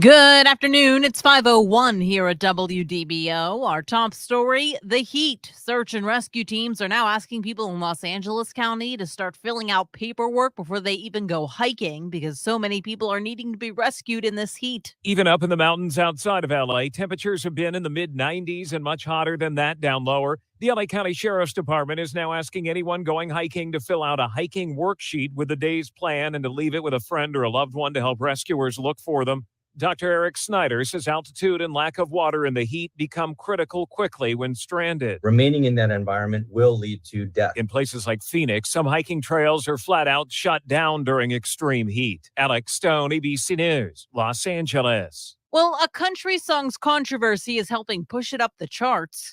Good afternoon. It's 5:01 here at WDBO. Our top story, the heat. Search and rescue teams are now asking people in Los Angeles County to start filling out paperwork before they even go hiking because so many people are needing to be rescued in this heat. Even up in the mountains outside of LA, temperatures have been in the mid-90s and much hotter than that down lower. The LA County Sheriff's Department is now asking anyone going hiking to fill out a hiking worksheet with the day's plan and to leave it with a friend or a loved one to help rescuers look for them. Dr. Eric Snyder says altitude and lack of water in the heat become critical quickly when stranded. Remaining in that environment will lead to death. In places like Phoenix, some hiking trails are flat out shut down during extreme heat. Alex Stone, ABC News, Los Angeles. Well, a country song's controversy is helping push it up the charts.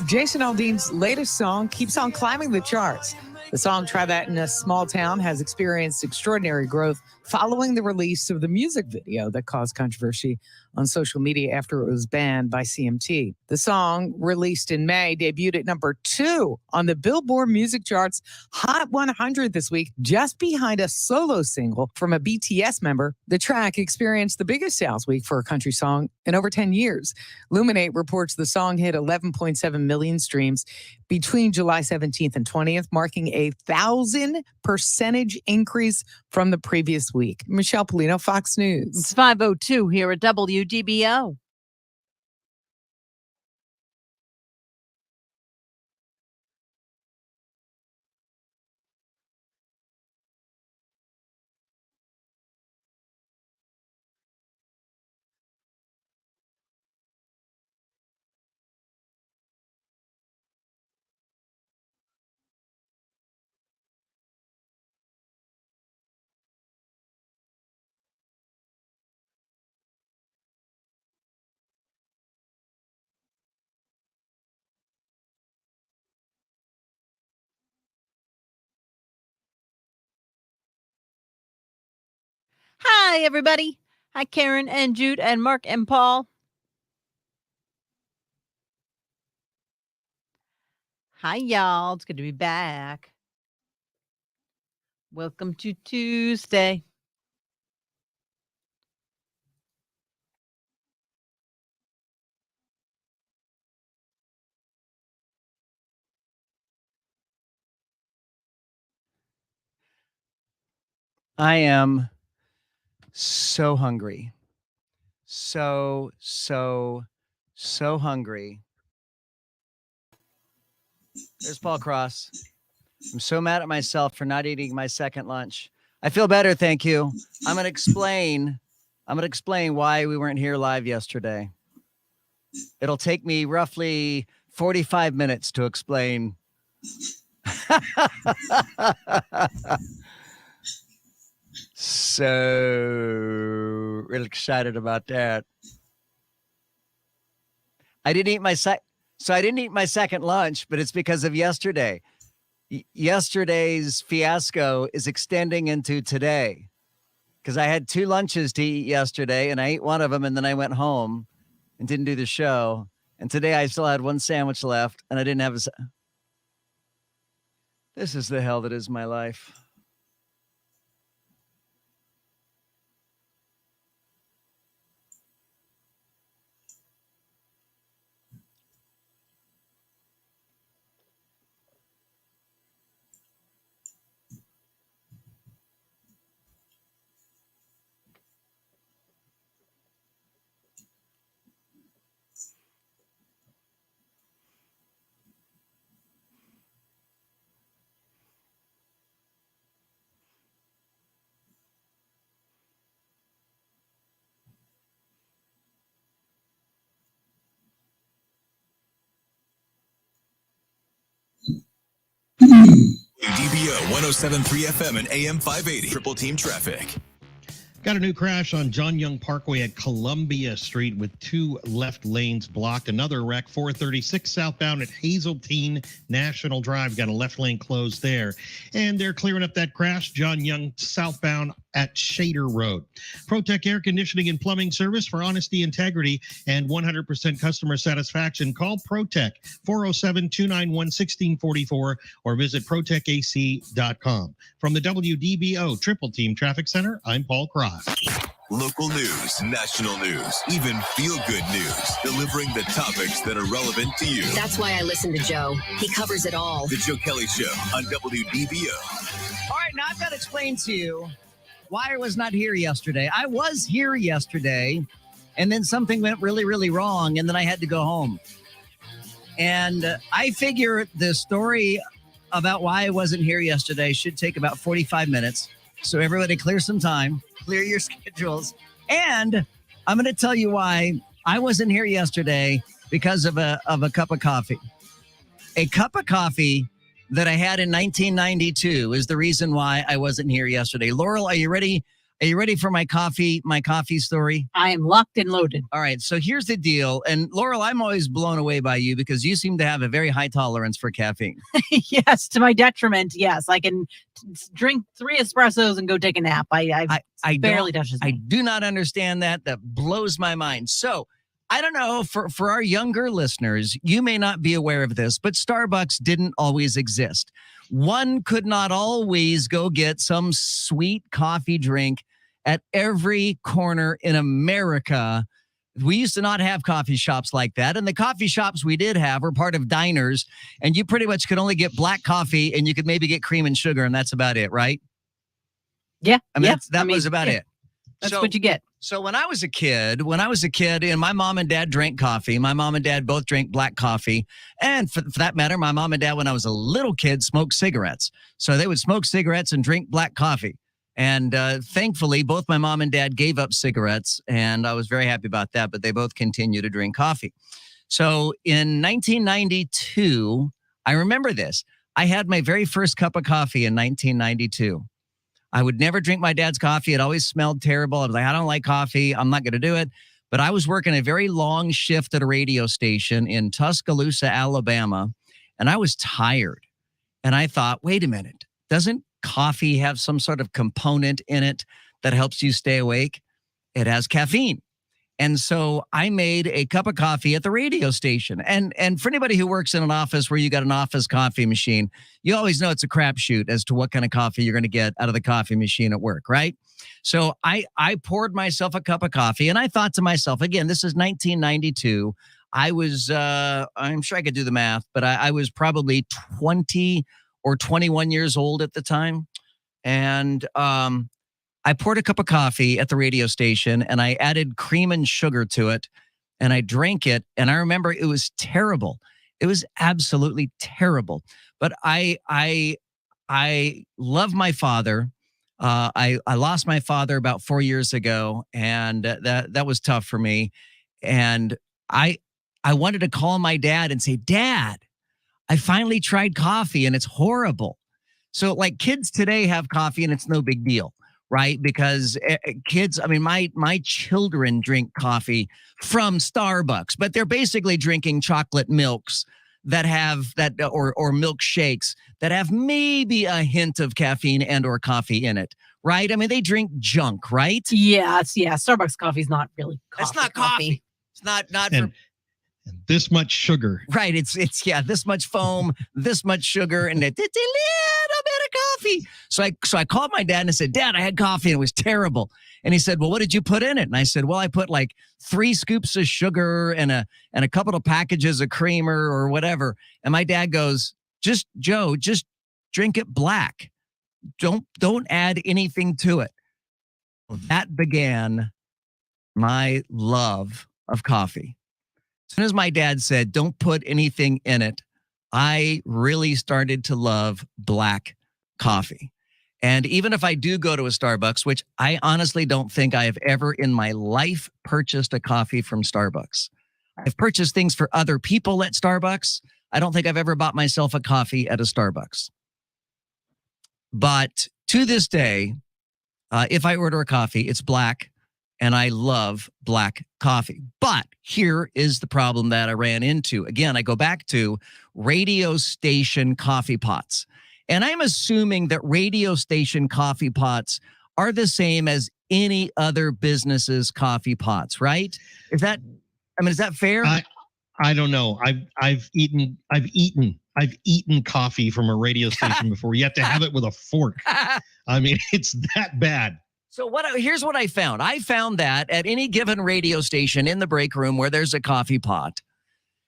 Jason Aldean's latest song keeps on climbing the charts. The song Try That in a Small Town has experienced extraordinary growth following the release of the music video that caused controversy on social media after it was banned by CMT. The song, released in May, debuted at number 2 on the Billboard Music Chart's Hot 100 this week, just behind a solo single from a BTS member. The track experienced the biggest sales week for a country song in over 10 years. Luminate reports the song hit 11.7 million streams between July 17th and 20th, marking a 1,000% increase from the previous week. Michelle Polino, Fox News. It's 5:02 here at WDBO. Hi, everybody. Hi, Karen and Jude and Mark and Paul. Hi, y'all. It's good to be back. Welcome to Tuesday. I am so hungry. So hungry. There's Paul Cross. I'm so mad at myself for not eating my second lunch. I feel better, thank you. I'm going to explain why we weren't here live yesterday. It'll take me roughly 45 minutes to explain. So real excited about that. I didn't eat my second lunch, but it's because of yesterday. Yesterday's fiasco is extending into today because I had 2 lunches to eat yesterday and I ate one of them and then I went home and didn't do the show. And today I still had 1 sandwich left and I didn't have This is the hell that is my life. DBO 107.3 FM and AM 580. Triple Team Traffic. Got a new crash on John Young Parkway at Columbia Street with 2 left lanes blocked. Another wreck, 436 southbound at Hazeltine National Drive. Got a left lane closed there. And they're clearing up that crash, John Young southbound at Shader Road. ProTech Air Conditioning and Plumbing Service for honesty, integrity, and 100% customer satisfaction. Call ProTech 407-291-1644 or visit protechac.com. From the WDBO Triple Team Traffic Center, I'm Paul Cross. Local news, national news, even feel-good news, delivering the topics that are relevant to you. That's why I listen to Joe. He covers it all. The Joe Kelley Show on WDBO. All right, now I've got to explain to you why I was not here yesterday. I was here yesterday, and then something went really, really wrong, and then I had to go home. And I figure the story about why I wasn't here yesterday should take about 45 minutes. So everybody clear some time, clear your schedules. And I'm going to tell you why I wasn't here yesterday because of a cup of coffee. A cup of coffee that I had in 1992 is the reason why I wasn't here yesterday. Laurel, are you ready? Are you ready for my coffee story? I am locked and loaded. All right. So here's the deal. And Laurel, I'm always blown away by you because you seem to have a very high tolerance for caffeine. Yes, to my detriment. Yes, I can drink 3 espressos and go take a nap. I barely touches me. I do not understand that. That blows my mind. So I don't know, for our younger listeners, you may not be aware of this, but Starbucks didn't always exist. One could not always go get some sweet coffee drink at every corner in America. We used to not have coffee shops like that. And the coffee shops we did have were part of diners. And you pretty much could only get black coffee and you could maybe get cream and sugar. And that's about it, right? Yeah. I mean, that was about it. That's what you get. So when I was a kid, and my mom and dad drank coffee, my mom and dad both drank black coffee. And for that matter, my mom and dad, when I was a little kid, smoked cigarettes. So they would smoke cigarettes and drink black coffee. And thankfully, both my mom and dad gave up cigarettes. And I was very happy about that, but they both continue to drink coffee. So in 1992, I remember this. I had my very first cup of coffee in 1992. I would never drink my dad's coffee. It always smelled terrible. I was like, I don't like coffee. I'm not going to do it. But I was working a very long shift at a radio station in Tuscaloosa, Alabama, and I was tired. And I thought, wait a minute, doesn't coffee have some sort of component in it that helps you stay awake? It has caffeine. And so I made a cup of coffee at the radio station. And for anybody who works in an office where you got an office coffee machine, you always know it's a crapshoot as to what kind of coffee you're going to get out of the coffee machine at work, right? So I poured myself a cup of coffee and I thought to myself, again, this is 1992. I was, I'm sure I could do the math, but I was probably 20 or 21 years old at the time. And I poured a cup of coffee at the radio station and I added cream and sugar to it and I drank it. And I remember it was terrible. It was absolutely terrible. But I love my father. I lost my father about 4 years ago, and that was tough for me. And I wanted to call my dad and say, Dad, I finally tried coffee and it's horrible. So like kids today have coffee and it's no big deal, right? Because kids, I mean, my children drink coffee from Starbucks, but they're basically drinking chocolate milks that have that or milkshakes that have maybe a hint of caffeine and or coffee in it, right? I mean, they drink junk, right? Yeah, Starbucks coffee is not really coffee. It's not coffee. It's not and this much sugar. Right. It's this much foam, this much sugar, and it's a little bit of coffee. So I called my dad and I said, Dad, I had coffee and it was terrible. And he said, well, what did you put in it? And I said, well, I put like 3 scoops of sugar and a couple of packages of creamer or whatever. And my dad goes, just drink it black. Don't add anything to it. That began my love of coffee. As soon as my dad said, don't put anything in it, I really started to love black coffee. And even if I do go to a Starbucks, which I honestly don't think I have ever in my life purchased a coffee from Starbucks. I've purchased things for other people at Starbucks. I don't think I've ever bought myself a coffee at a Starbucks. But to this day, if I order a coffee, it's black. And I love black coffee. But here is the problem that I ran into. Again, I go back to radio station coffee pots. And I'm assuming that radio station coffee pots are the same as any other business's coffee pots, right? Is that fair? I don't know. I've eaten coffee from a radio station before. You have to have it with a fork. I mean, it's that bad. So here's what I found. I found that at any given radio station in the break room where there's a coffee pot,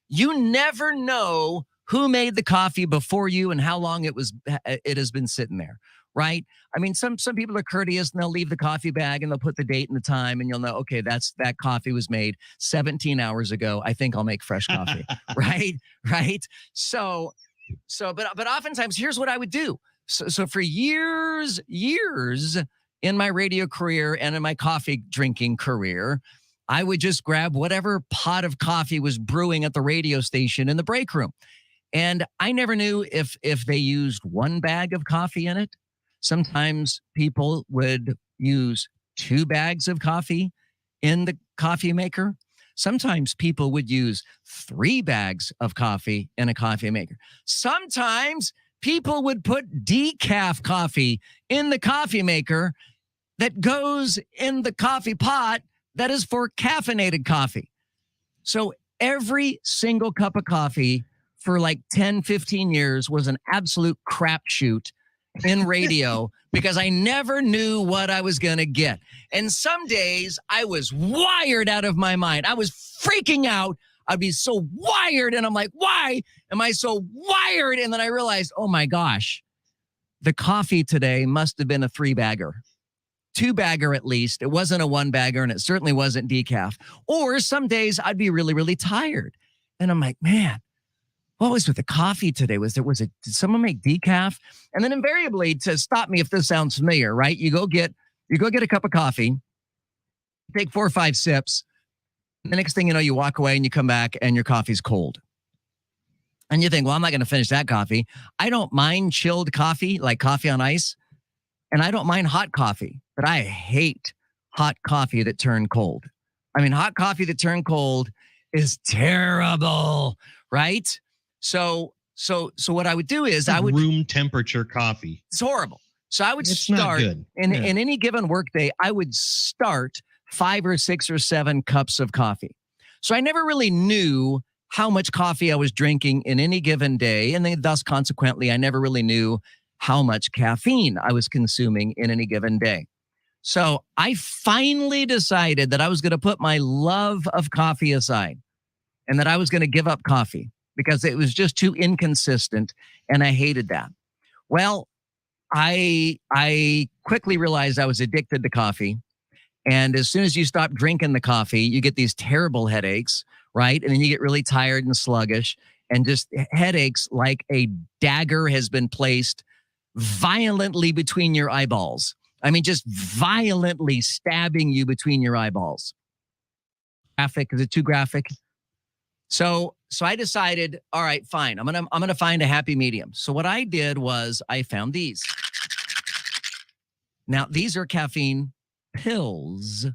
you never know who made the coffee before you and how long it has been sitting there, right? I mean, some people are courteous and they'll leave the coffee bag and they'll put the date and the time and you'll know, okay, that coffee was made 17 hours ago. I think I'll make fresh coffee, right? But oftentimes here's what I would do. So for years in my radio career and in my coffee drinking career, I would just grab whatever pot of coffee was brewing at the radio station in the break room. And I never knew if they used one bag of coffee in it. Sometimes people would use 2 bags of coffee in the coffee maker. Sometimes people would use 3 bags of coffee in a coffee maker. Sometimes people would put decaf coffee in the coffee maker that goes in the coffee pot that is for caffeinated coffee. So every single cup of coffee for like 10, 15 years was an absolute crapshoot in radio because I never knew what I was going to get. And some days I was wired out of my mind. I was freaking out. I'd be so wired. And I'm like, why am I so wired? And then I realized, oh my gosh, the coffee today must have been a 3-bagger. 2-bagger at least. It wasn't a 1-bagger and it certainly wasn't decaf. Or some days I'd be really, really tired. And I'm like, man, what was with the coffee today? Did someone make decaf? And then invariably, to stop me if this sounds familiar, right? You go get a cup of coffee, take 4 or 5 sips. The next thing you know, you walk away and you come back and your coffee's cold. And you think, well, I'm not going to finish that coffee. I don't mind chilled coffee, like coffee on ice. And I don't mind hot coffee, but I hate hot coffee that turned cold. I mean, hot coffee that turned cold is terrible, right? So what I would do is I would room temperature coffee. It's horrible. So I would it's start in Yeah. any given workday, I would start 5 or 6 or 7 cups of coffee. So I never really knew how much coffee I was drinking in any given day. And then thus consequently, I never really knew how much caffeine I was consuming in any given day. So I finally decided that I was going to put my love of coffee aside and that I was going to give up coffee because it was just too inconsistent and I hated that. Well, I quickly realized I was addicted to coffee. And as soon as you stop drinking the coffee, you get these terrible headaches, right? And then you get really tired and sluggish and just headaches like a dagger has been placed violently between your eyeballs. I mean, just violently stabbing you between your eyeballs. Graphic? Is it too graphic? So I decided, all right, fine. I'm gonna find a happy medium. So what I did was I found these. Now, these are caffeine pills.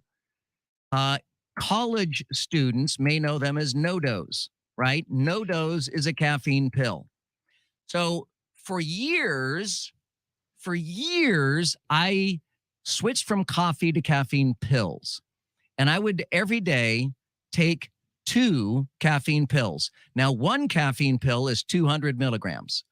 College students may know them as no-dose, right? No-dose is a caffeine pill. So for years, I switched from coffee to caffeine pills. And I would every day take 2 caffeine pills. Now, 1 caffeine pill is 200 milligrams.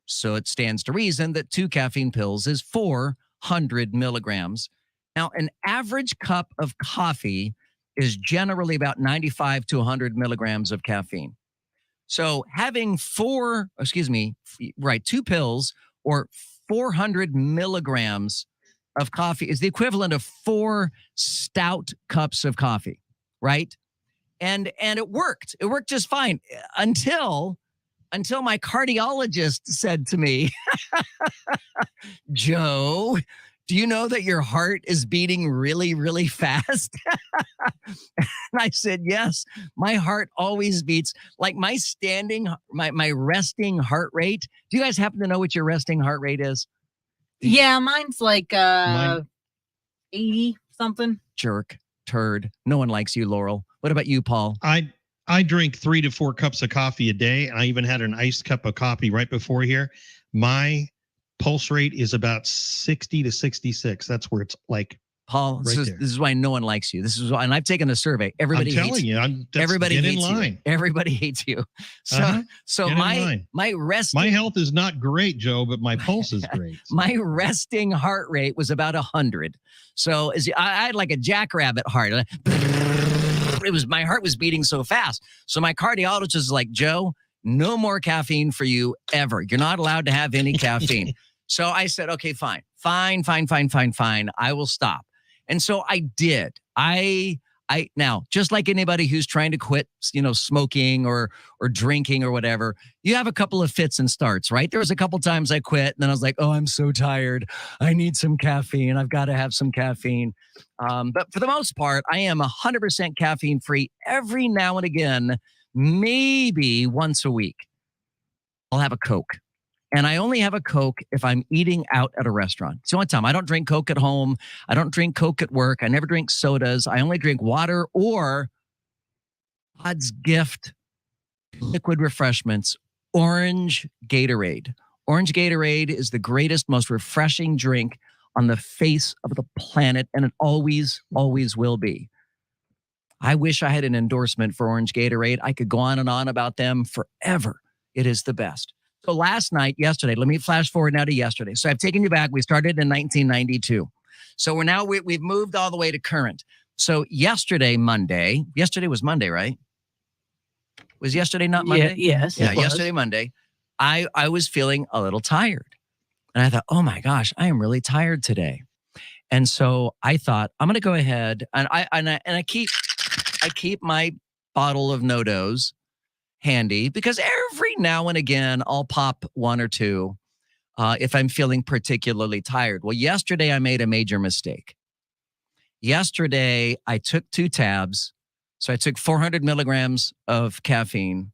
So it stands to reason that 2 caffeine pills is 400 milligrams. Now, an average cup of coffee is generally about 95 to 100 milligrams of caffeine. So having 2 pills or 400 milligrams of coffee is the equivalent of 4 stout cups of coffee, right? And it worked. It worked just fine until my cardiologist said to me, Joe, do you know that your heart is beating really, really fast? And I said, yes, my heart always beats like my resting heart rate. Do you guys happen to know what your resting heart rate is? Yeah, mine's like 80 something. Jerk, turd. No one likes you, Laurel. What about you, Paul? I drink 3 to 4 cups of coffee a day. I even had an iced cup of coffee right before here. My pulse rate is about 60 to 66. That's where it's like Paul, Right this is why no one likes you. This is why, and I've taken a survey. Everybody I'm hates telling you, everybody get hates in line. you. Everybody hates you. So, Uh-huh. so Get in my line. resting My health is not great, Joe, but my pulse is great. my resting heart rate was about 100. So I had like a jackrabbit heart. My heart was beating so fast. So my cardiologist is like, Joe, no more caffeine for you ever. You're not allowed to have any caffeine. So I said, okay, fine. I will stop. And so I did. I now, just like anybody who's trying to quit, smoking or drinking or whatever, you have a couple of fits and starts, right? There was a couple times I quit and then I was like, oh, I'm so tired. I need some caffeine. I've got to have some caffeine. But for the most part, I am 100% caffeine free. Every now and again, maybe once a week, I'll have a Coke. And I only have a Coke if I'm eating out at a restaurant. It's the only time. I don't drink Coke at home. I don't drink Coke at work. I never drink sodas. I only drink water or God's gift liquid refreshments, orange Gatorade. Orange Gatorade is the greatest, most refreshing drink on the face of the planet, and it always, always will be. I wish I had an endorsement for Orange Gatorade. I could go on and on about them forever. It is the best. So yesterday, let me flash forward now to yesterday. So I've taken you back. We started in 1992. So we've moved all the way to current. So yesterday was Monday, right? Was yesterday not Monday? Yes. Yeah, yesterday, Monday, I was feeling a little tired. And I thought, oh my gosh, I am really tired today. And so I thought, I'm going to go ahead and I keep my bottle of No-Dos handy because every now and again I'll pop one or two if I'm feeling particularly tired. Well, yesterday I made a major mistake. Yesterday I took 2 tabs. So I took 400 milligrams of caffeine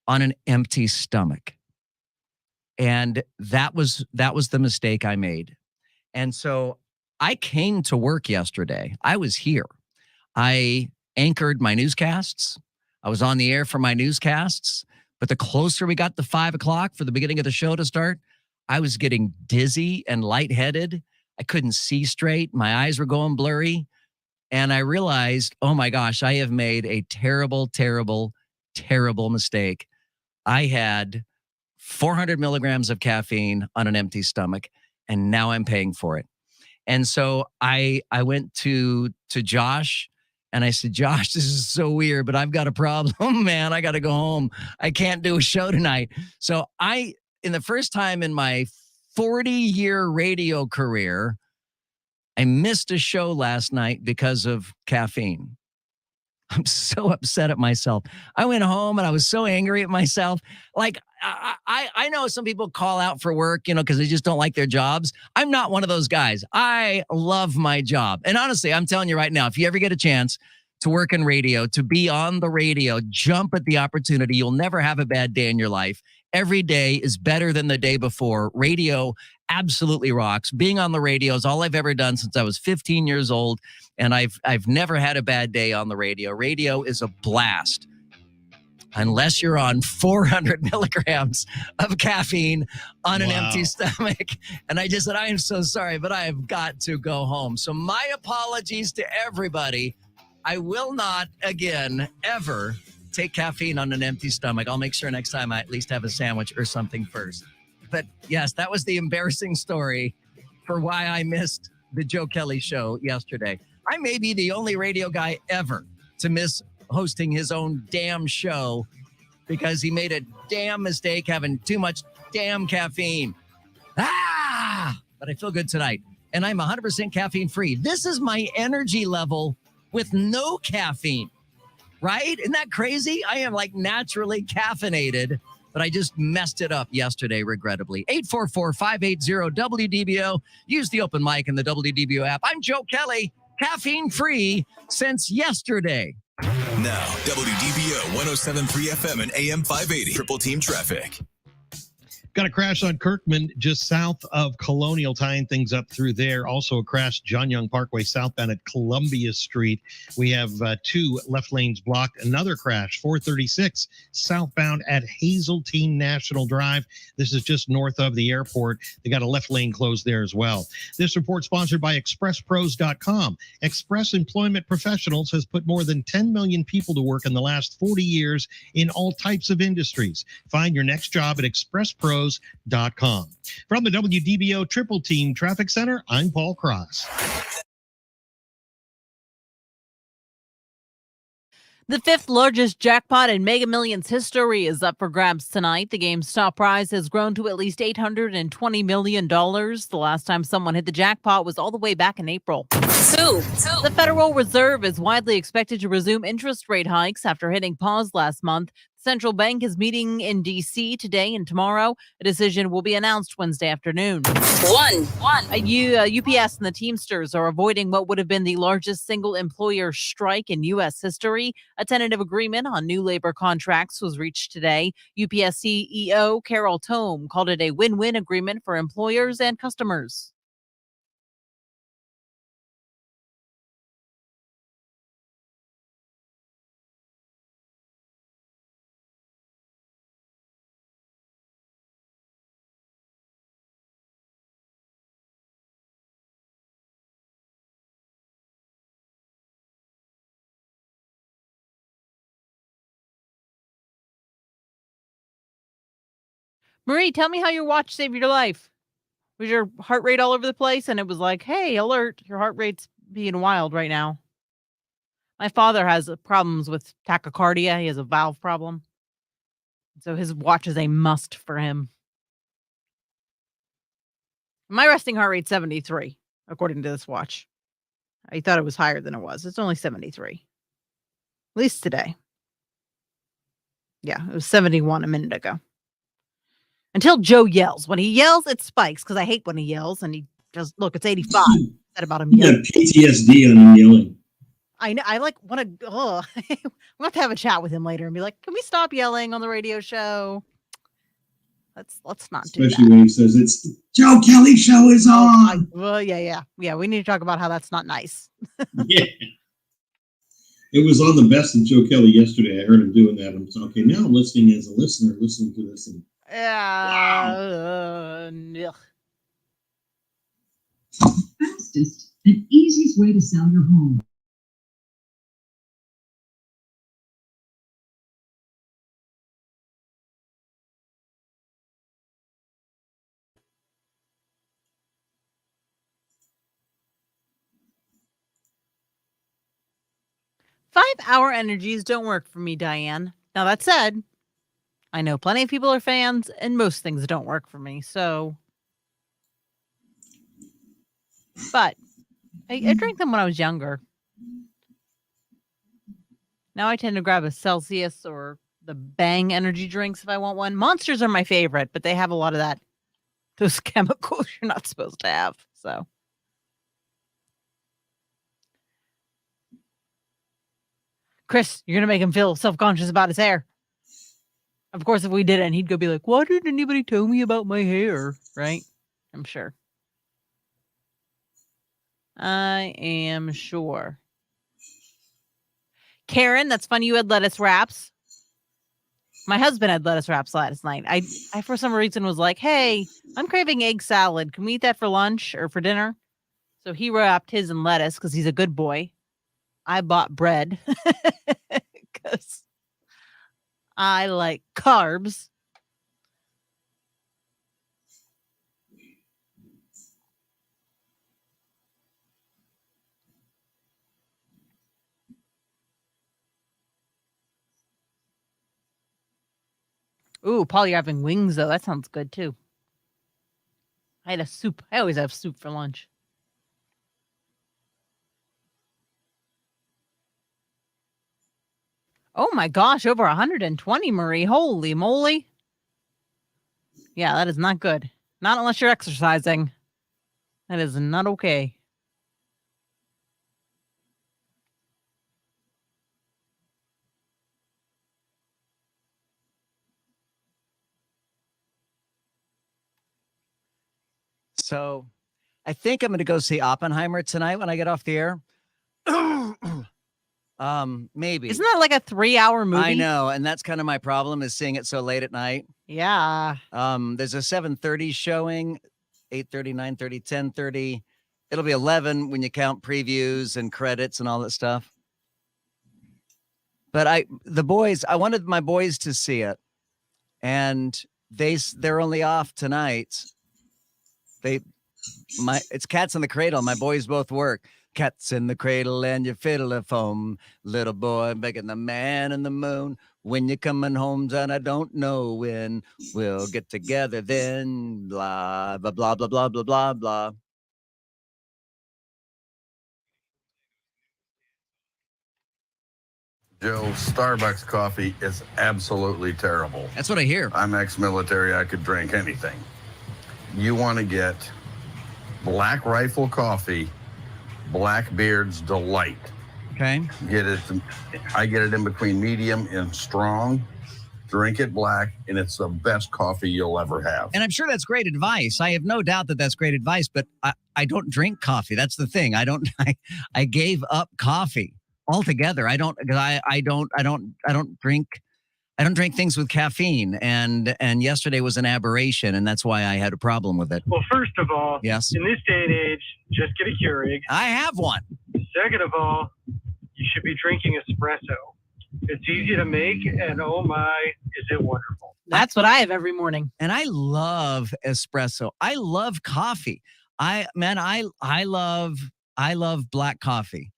on an empty stomach. And that was the mistake I made. And so I came to work yesterday. I was here. I anchored my newscasts. I was on the air for my newscasts, but the closer we got to 5 o'clock for the beginning of the show to start, I was getting dizzy and lightheaded. I couldn't see straight. My eyes were going blurry. And I realized, oh my gosh, I have made a terrible, terrible, terrible mistake. I had 400 milligrams of caffeine on an empty stomach, and now I'm paying for it. And so I went to Josh. And I said, Josh, this is so weird, but I've got a problem, man. I got to go home. I can't do a show tonight. So in the first time in my 40-year radio career, I missed a show last night because of caffeine. I'm so upset at myself. I went home and I was so angry at myself. Like, I know some people call out for work, because they just don't like their jobs. I'm not one of those guys. I love my job. And honestly, I'm telling you right now, if you ever get a chance to work in radio, to be on the radio, jump at the opportunity. You'll never have a bad day in your life. Every day is better than the day before. Radio absolutely rocks. Being on the radio is all I've ever done since I was 15 years old. And I've never had a bad day on the radio. Radio is a blast. Unless you're on 400 milligrams of caffeine on an empty stomach. And I just said, I am so sorry, but I have got to go home. So my apologies to everybody. I will not again, ever take caffeine on an empty stomach. I'll make sure next time I at least have a sandwich or something first. But yes, that was the embarrassing story for why I missed the Joe Kelley Show yesterday. I may be the only radio guy ever to miss hosting his own damn show because he made a damn mistake having too much damn caffeine. But I feel good tonight. And I'm 100% caffeine free. This is my energy level with no caffeine, right? Isn't that crazy? I am like naturally caffeinated, but I just messed it up yesterday, regrettably. 844-580-WDBO. Use the open mic in the WDBO app. I'm Joe Kelley, caffeine free since yesterday. Now, WDBO 107.3 FM and AM 580. Triple Team Traffic. Got a crash on Kirkman just south of Colonial, tying things up through there. Also a crash John Young Parkway southbound at Columbia Street. We have 2 left lanes blocked. Another crash, 436 southbound at Hazeltine National Drive. This is just north of the airport. They got a left lane closed there as well. This report sponsored by ExpressPros.com. Express Employment Professionals has put more than 10 million people to work in the last 40 years in all types of industries. Find your next job at ExpressPros.com. From the WDBO Triple Team Traffic Center, I'm Paul Cross. The 5th largest jackpot in Mega Millions history is up for grabs tonight. The game's top prize has grown to at least $820 million. The last time someone hit the jackpot was all the way back in April. 2. The Federal Reserve is widely expected to resume interest rate hikes after hitting pause last month. The central bank is meeting in D.C. today and tomorrow. A decision will be announced Wednesday afternoon. 1. UPS and the Teamsters are avoiding what would have been the largest single employer strike in U.S. history. A tentative agreement on new labor contracts was reached today. UPS CEO Carol Tome called it a win-win agreement for employers and customers. Marie, tell me how your watch saved your life. Was your heart rate all over the place? And it was like, hey, alert, your heart rate's being wild right now. My father has problems with tachycardia. He has a valve problem. So his watch is a must for him. My resting heart rate's 73, according to this watch. I thought it was higher than it was. It's only 73. At least today. Yeah, it was 71 a minute ago. Until Joe yells. When he yells, it spikes because I hate when he yells. And he just, look, it's 85. Said about him You yelling. got PTSD on him yelling. I know. I like want to. We'll have to have a chat with him later and be like, "Can we stop yelling on the radio show? Let's not do Especially that." when he says it's Joe Kelley Show is on. Well, yeah. We need to talk about how that's not nice. Yeah. It was on the best of Joe Kelley yesterday. I heard him doing that. I'm okay. Now I'm listening as a listener, listening to this. And, Ugh. Fastest and easiest way to sell your home. Five-hour energies don't work for me, Diane. Now, that said, I know plenty of people are fans, and most things don't work for me, so. But I drank them when I was younger. Now I tend to grab a Celsius or the Bang energy drinks if I want one. Monsters are my favorite, but they have a lot of those chemicals you're not supposed to have, so. Chris, you're going to make him feel self-conscious about his hair. Of course, if we didn't, he'd go be like, why didn't anybody tell me about my hair? Right? I'm sure. I am sure. Karen, that's funny you had lettuce wraps. My husband had lettuce wraps last night. I for some reason was like, hey, I'm craving egg salad. Can we eat that for lunch or for dinner? So he wrapped his in lettuce because he's a good boy. I bought bread because I like carbs. Ooh, Paul, you're having wings, though. That sounds good, too. I had a soup. I always have soup for lunch. Oh, my gosh. Over 120, Marie. Holy moly. Yeah, that is not good. Not unless you're exercising. That is not okay. So I think I'm going to go see Oppenheimer tonight when I get off the air. Maybe. Isn't that like a 3-hour movie? I know, and that's kind of my problem is seeing it so late at night. Yeah. There's a 7:30 showing, 8:30, 9:30, 10:30. It'll be 11 when you count previews and credits and all that stuff. But I wanted my boys to see it, and they're only off tonight. It's Cats in the Cradle. My boys both work. Cats in the cradle and your fiddle of foam. Little boy begging the man in the moon. When you're coming home, son, I don't know when. We'll get together then. Blah, blah, blah, blah, blah, blah, blah, blah. Joe, Starbucks coffee is absolutely terrible. That's what I hear. I'm ex-military. I could drink anything. You want to get Black Rifle Coffee, Blackbeard's Delight. Okay. I get it in between medium and strong. Drink it black, and it's the best coffee you'll ever have. And I'm sure that's great advice. I have no doubt that that's great advice, but I don't drink coffee. That's the thing. I gave up coffee altogether. I don't drink things with caffeine, and yesterday was an aberration, and that's why I had a problem with it. Well, first of all, yes, in this day and age, just get a Keurig. I have one. Second of all, you should be drinking espresso. It's easy to make, and oh my, is it wonderful. That's what I have every morning. And I love espresso. I love coffee. I love black coffee.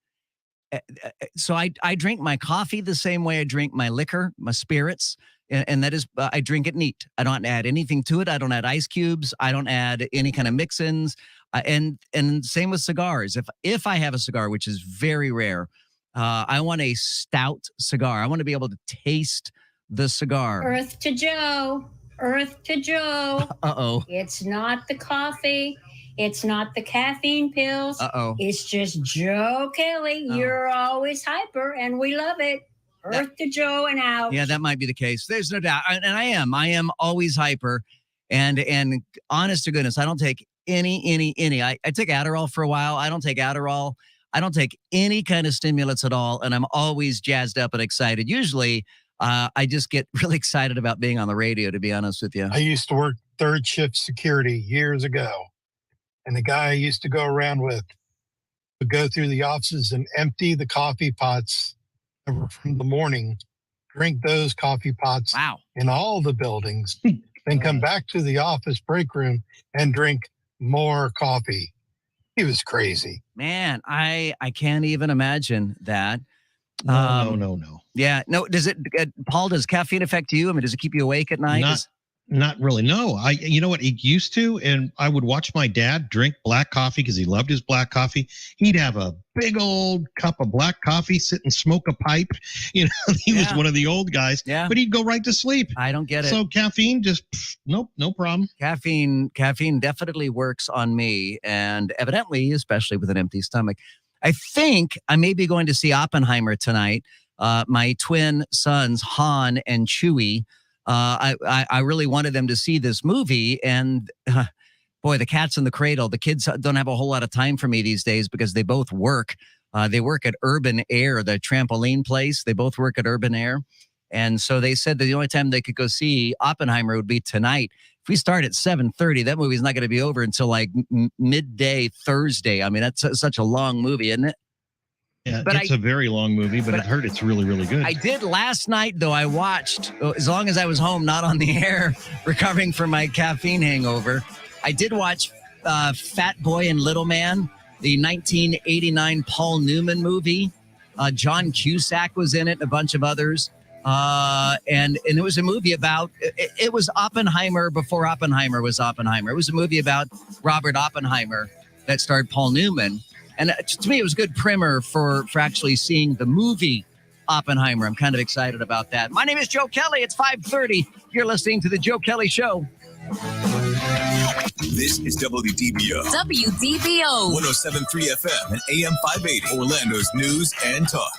So I drink my coffee the same way I drink my liquor, my spirits, and that is I drink it neat. I don't add anything to it. I don't add ice cubes. I don't add any kind of mix-ins. And same with cigars. If I have a cigar, which is very rare, I want a stout cigar. I want to be able to taste the cigar. Earth to Joe. Earth to Joe. Uh-oh. It's not the coffee. It's not the caffeine pills. Uh-oh. It's just Joe Kelley. Oh. You're always hyper, and we love it. Earth to Joe and out. Yeah, that might be the case. There's no doubt. And I am always hyper. And honest to goodness, I don't take any. I take Adderall for a while. I don't take Adderall. I don't take any kind of stimulants at all. And I'm always jazzed up and excited. Usually, I just get really excited about being on the radio, to be honest with you. I used to work third shift security years ago. And the guy I used to go around with would go through the offices and empty the coffee pots from the morning, drink those coffee pots in all the buildings, then come back to the office break room and drink more coffee. He was crazy. Man, I can't even imagine that. No. Yeah. No, Paul, does caffeine affect you? I mean, does it keep you awake at night? Not really. No, you know what? It used to, and I would watch my dad drink black coffee because he loved his black coffee. He'd have a big old cup of black coffee, sit and smoke a pipe. He was one of the old guys. Yeah. But he'd go right to sleep. I don't get it. So caffeine, just nope, no problem. Caffeine definitely works on me, and evidently, especially with an empty stomach. I think I may be going to see Oppenheimer tonight. My twin sons, Han and Chewie. I really wanted them to see this movie, and boy, the cat's in the cradle. The kids don't have a whole lot of time for me these days because they both work. They work at Urban Air, the trampoline place. They both work at Urban Air. And so they said that the only time they could go see Oppenheimer would be tonight. If we start at 7:30, that movie's not going to be over until like midday Thursday. I mean, that's such a long movie, isn't it? Yeah, it's a very long movie, but I've heard it's really, really good. I did last night, though. I watched, as long as I was home, not on the air, recovering from my caffeine hangover. I did watch Fat Boy and Little Man, the 1989 Paul Newman movie. John Cusack was in it, and a bunch of others. And it was a movie about, it was Oppenheimer before Oppenheimer was Oppenheimer. It was a movie about Robert Oppenheimer that starred Paul Newman. And to me, it was a good primer for actually seeing the movie Oppenheimer. I'm kind of excited about that. My name is Joe Kelley. It's 5:30. You're listening to The Joe Kelley Show. This is WDBO. WDBO. 107.3 FM and AM 580. Orlando's news and talk.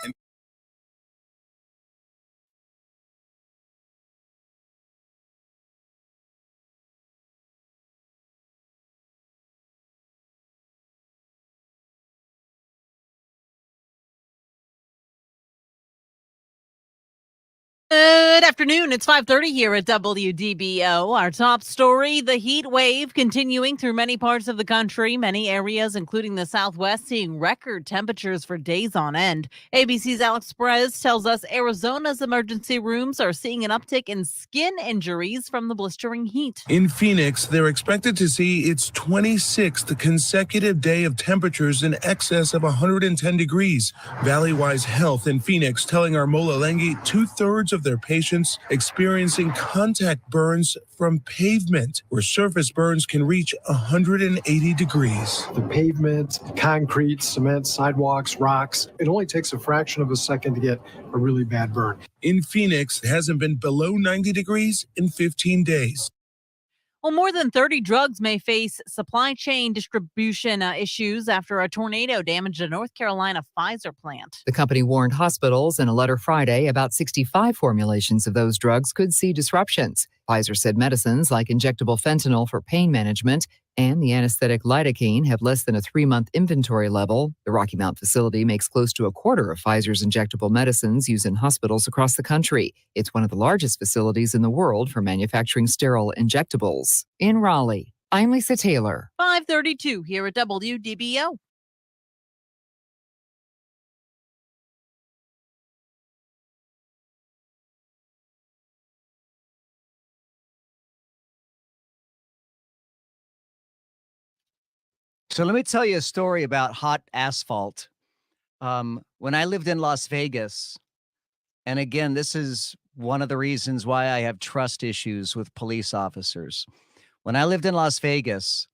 Good afternoon. It's 5:30 here at WDBO. Our top story, the heat wave continuing through many parts of the country. Many areas, including the Southwest, seeing record temperatures for days on end. ABC's Alex Perez tells us Arizona's emergency rooms are seeing an uptick in skin injuries from the blistering heat. In Phoenix, they're expected to see its 26th consecutive day of temperatures in excess of 110 degrees. Valley-Wise Health in Phoenix telling our Mola Lengi 2/3 of their patients experiencing contact burns from pavement, where surface burns can reach 180 degrees. The pavement, concrete, cement, sidewalks, rocks, it only takes a fraction of a second to get a really bad burn. In Phoenix, it hasn't been below 90 degrees in 15 days. Well, more than 30 drugs may face supply chain distribution issues after a tornado damaged a North Carolina Pfizer plant. The company warned hospitals in a letter Friday about 65 formulations of those drugs could see disruptions. Pfizer said medicines like injectable fentanyl for pain management and the anesthetic lidocaine have less than a 3-month inventory level. The Rocky Mount facility makes close to a quarter of Pfizer's injectable medicines used in hospitals across the country. It's one of the largest facilities in the world for manufacturing sterile injectables. In Raleigh, I'm Lisa Taylor. 5:32 here at WDBO. So let me tell you a story about hot asphalt. When I lived in Las Vegas, and again, this is one of the reasons why I have trust issues with police officers. When I lived in Las Vegas,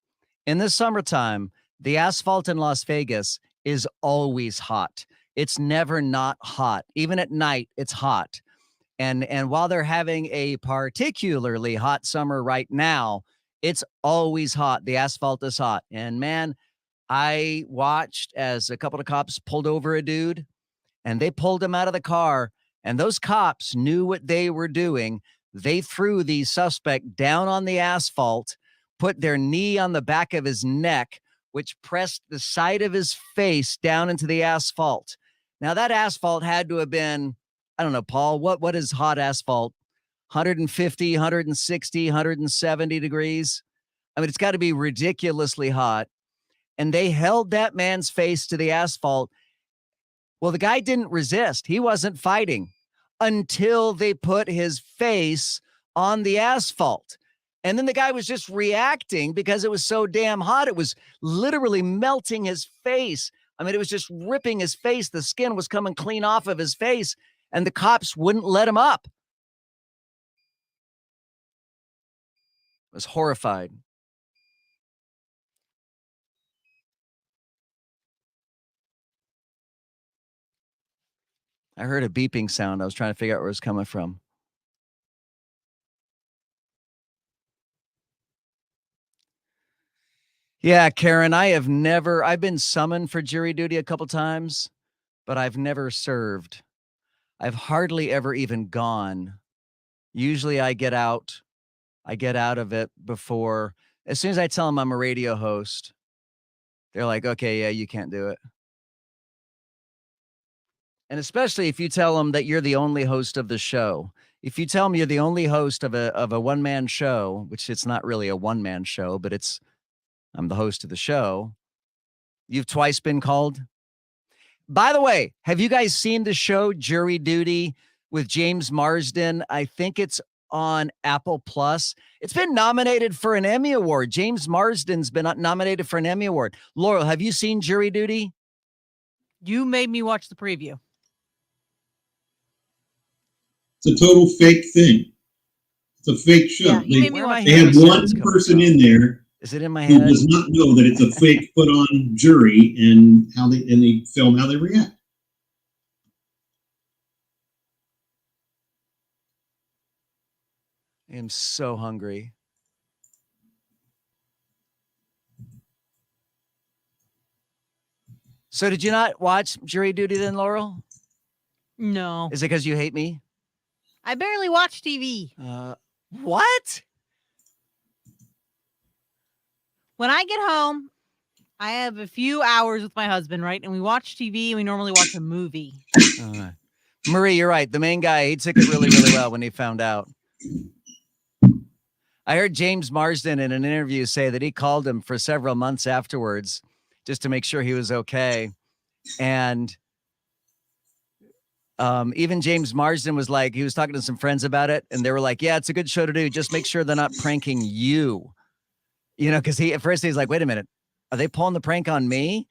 in the summertime, the asphalt in Las Vegas is always hot. It's never not hot. Even at night, it's hot. And while they're having a particularly hot summer right now, it's always hot. The asphalt is hot. And man, I watched as a couple of cops pulled over a dude, and they pulled him out of the car, and those cops knew what they were doing. They threw the suspect down on the asphalt, put their knee on the back of his neck, which pressed the side of his face down into the asphalt. Now, that asphalt had to have been, I don't know, Paul, what is hot asphalt? 150, 160, 170 degrees. I mean, it's got to be ridiculously hot. And they held that man's face to the asphalt. Well, the guy didn't resist. He wasn't fighting until they put his face on the asphalt. And then the guy was just reacting because it was so damn hot. It was literally melting his face. I mean, it was just ripping his face. The skin was coming clean off of his face, and the cops wouldn't let him up. I was horrified. I heard a beeping sound. I was trying to figure out where it was coming from. Yeah, Karen, I've been summoned for jury duty a couple times, but I've never served. I've hardly ever even gone. Usually I get out of it before, as soon as I tell them I'm a radio host, they're like, okay, yeah, you can't do it. And especially if you tell them that you're the only host of the show. If you tell them you're the only host of a one-man show, which it's not really a one-man show, but I'm the host of the show. You've twice been called. By the way, have you guys seen the show Jury Duty with James Marsden? I think it's on Apple Plus. It's been nominated for an Emmy Award. James Marsden's been nominated for an Emmy Award. Laurel, have you seen Jury Duty? You made me watch the preview. It's a total fake thing. It's a fake show. Yeah, you made me watch they have one person in there. Is it in my who head? does not know that it's a fake put on jury and they film how they react. I am so hungry. So did you not watch Jury Duty then, Laurel? No. Is it because you hate me? I barely watch TV. What? When I get home, I have a few hours with my husband, right? And we watch TV, and we normally watch a movie. Marie, you're right. The main guy, he took it really, really well when he found out. I heard James Marsden in an interview say that he called him for several months afterwards just to make sure he was okay. And even James Marsden was like, he was talking to some friends about it, and they were like, yeah, it's a good show to do. Just make sure they're not pranking you. You know, because at first he's like, wait a minute, are they pulling the prank on me?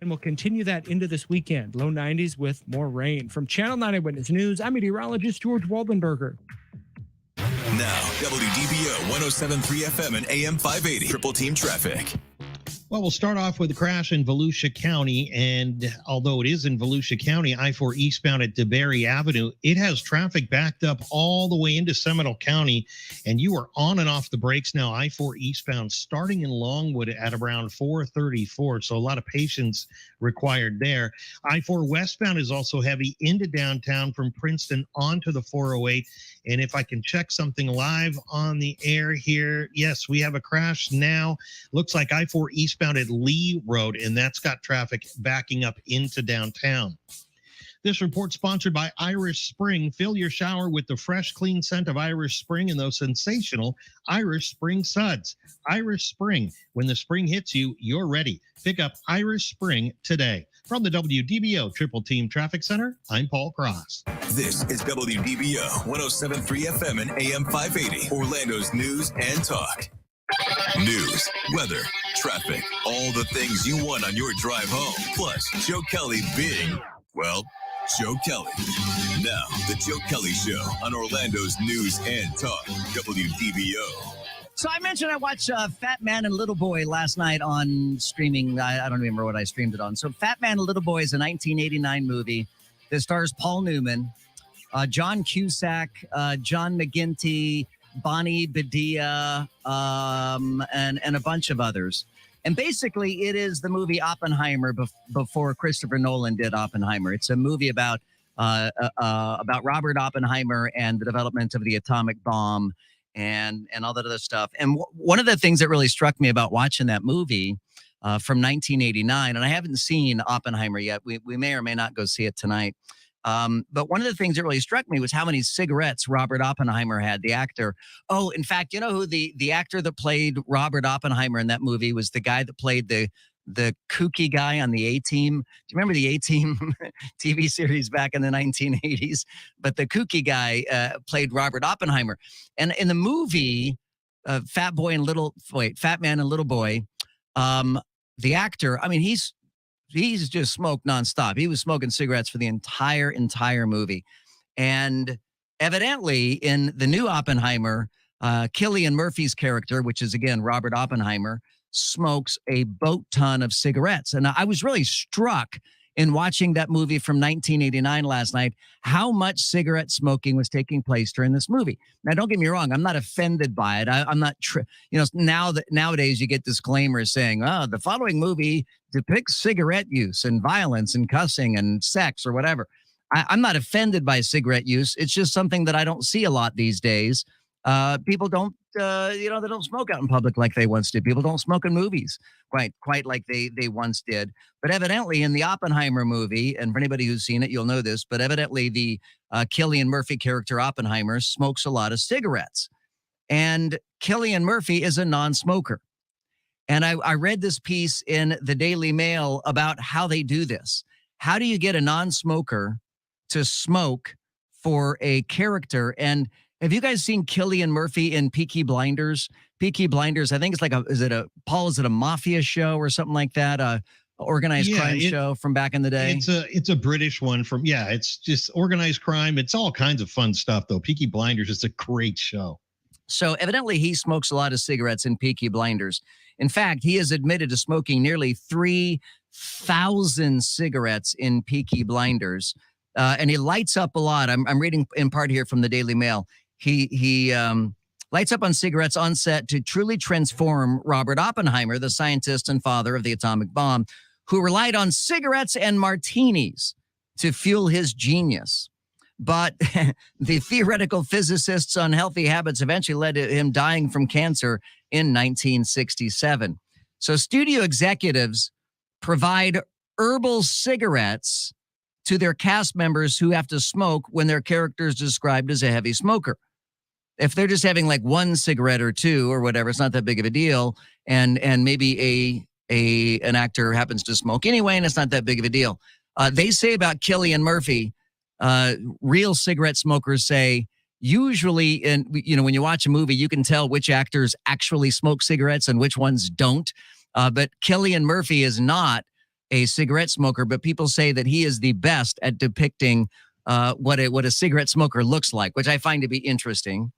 And we'll continue that into this weekend. Low 90s with more rain. From Channel 9 Eyewitness News, I'm meteorologist George Waldenberger. Now, WDBO 107.3 FM and AM 580. Triple Team Traffic. Well, we'll start off with a crash in Volusia County, and although it is in Volusia County, I-4 eastbound at DeBerry Avenue, it has traffic backed up all the way into Seminole County, and you are on and off the brakes now. I-4 eastbound starting in Longwood at around 434, so a lot of patience required there. I-4 westbound is also heavy into downtown from Princeton onto the 408, and if I can check something live on the air here, yes, we have a crash now. Looks like I-4 eastbound at Lee Road, and that's got traffic backing up into downtown. This report sponsored by Irish Spring. Fill your shower with the fresh, clean scent of Irish Spring and those sensational Irish Spring suds. Irish Spring. When the spring hits you, you're ready. Pick up Irish Spring today. From the WDBO Triple Team Traffic Center, I'm Paul Cross. This is WDBO 107.3 FM and AM 580. Orlando's news and talk. News, weather, traffic, all the things you want on your drive home. Plus, Joe Kelley being, well, Joe Kelley. Now, the Joe Kelley Show on Orlando's news and talk, WDBO. So I mentioned I watched Fat Man and Little Boy last night on streaming. I don't remember what I streamed it on. So Fat Man and Little Boy is a 1989 movie that stars Paul Newman, John Cusack, John McGinty, Bonnie Bedia, and a bunch of others. And basically, it is the movie Oppenheimer before Christopher Nolan did Oppenheimer. It's a movie about Robert Oppenheimer and the development of the atomic bomb and all that other stuff. And one of the things that really struck me about watching that movie from 1989, and I haven't seen Oppenheimer yet. We may or may not go see it tonight. But one of the things that really struck me was how many cigarettes Robert Oppenheimer had, the actor. Oh, in fact, you know who the actor that played Robert Oppenheimer in that movie was? The guy that played the kooky guy on the A-Team. Do you remember the A-Team TV series back in the 1980s? But the kooky guy played Robert Oppenheimer. And in the movie, Fat Man and Little Boy, the actor, I mean, he's just smoked nonstop. He was smoking cigarettes for the entire movie. And evidently in the new Oppenheimer, Cillian Murphy's character, which is again, Robert Oppenheimer, smokes a boat ton of cigarettes. And I was really struck in watching that movie from 1989 last night, how much cigarette smoking was taking place during this movie. Now, don't get me wrong. I'm not offended by it. I'm not, nowadays you get disclaimers saying, oh, the following movie depicts cigarette use and violence and cussing and sex or whatever. I'm not offended by cigarette use. It's just something that I don't see a lot these days. People don't, they don't smoke out in public like they once did. People don't smoke in movies quite like they once did. But evidently in the Oppenheimer movie, and for anybody who's seen it, you'll know this, but evidently the Cillian Murphy character Oppenheimer smokes a lot of cigarettes. And Cillian Murphy is a non-smoker. And I read this piece in the Daily Mail about how they do this. How do you get a non-smoker to smoke for a character? And have you guys seen Cillian Murphy in Peaky Blinders? Peaky Blinders, I think it's like is it a mafia show or something like that? organized crime show from back in the day. It's a British one from it's just organized crime. It's all kinds of fun stuff though. Peaky Blinders is a great show. So evidently he smokes a lot of cigarettes in Peaky Blinders. In fact, he has admitted to smoking nearly 3,000 cigarettes in Peaky Blinders. And he lights up a lot. I'm reading in part here from the Daily Mail. He lights up on cigarettes on set to truly transform Robert Oppenheimer, the scientist and father of the atomic bomb, who relied on cigarettes and martinis to fuel his genius. But the theoretical physicist's unhealthy habits eventually led to him dying from cancer in 1967. So studio executives provide herbal cigarettes to their cast members who have to smoke when their character is described as a heavy smoker. If they're just having like one cigarette or two or whatever, it's not that big of a deal. And maybe an actor happens to smoke anyway, and it's not that big of a deal. They say about Cillian Murphy, real cigarette smokers say, usually when you watch a movie, you can tell which actors actually smoke cigarettes and which ones don't. But Cillian Murphy is not a cigarette smoker, but people say that he is the best at depicting what a cigarette smoker looks like, which I find to be interesting.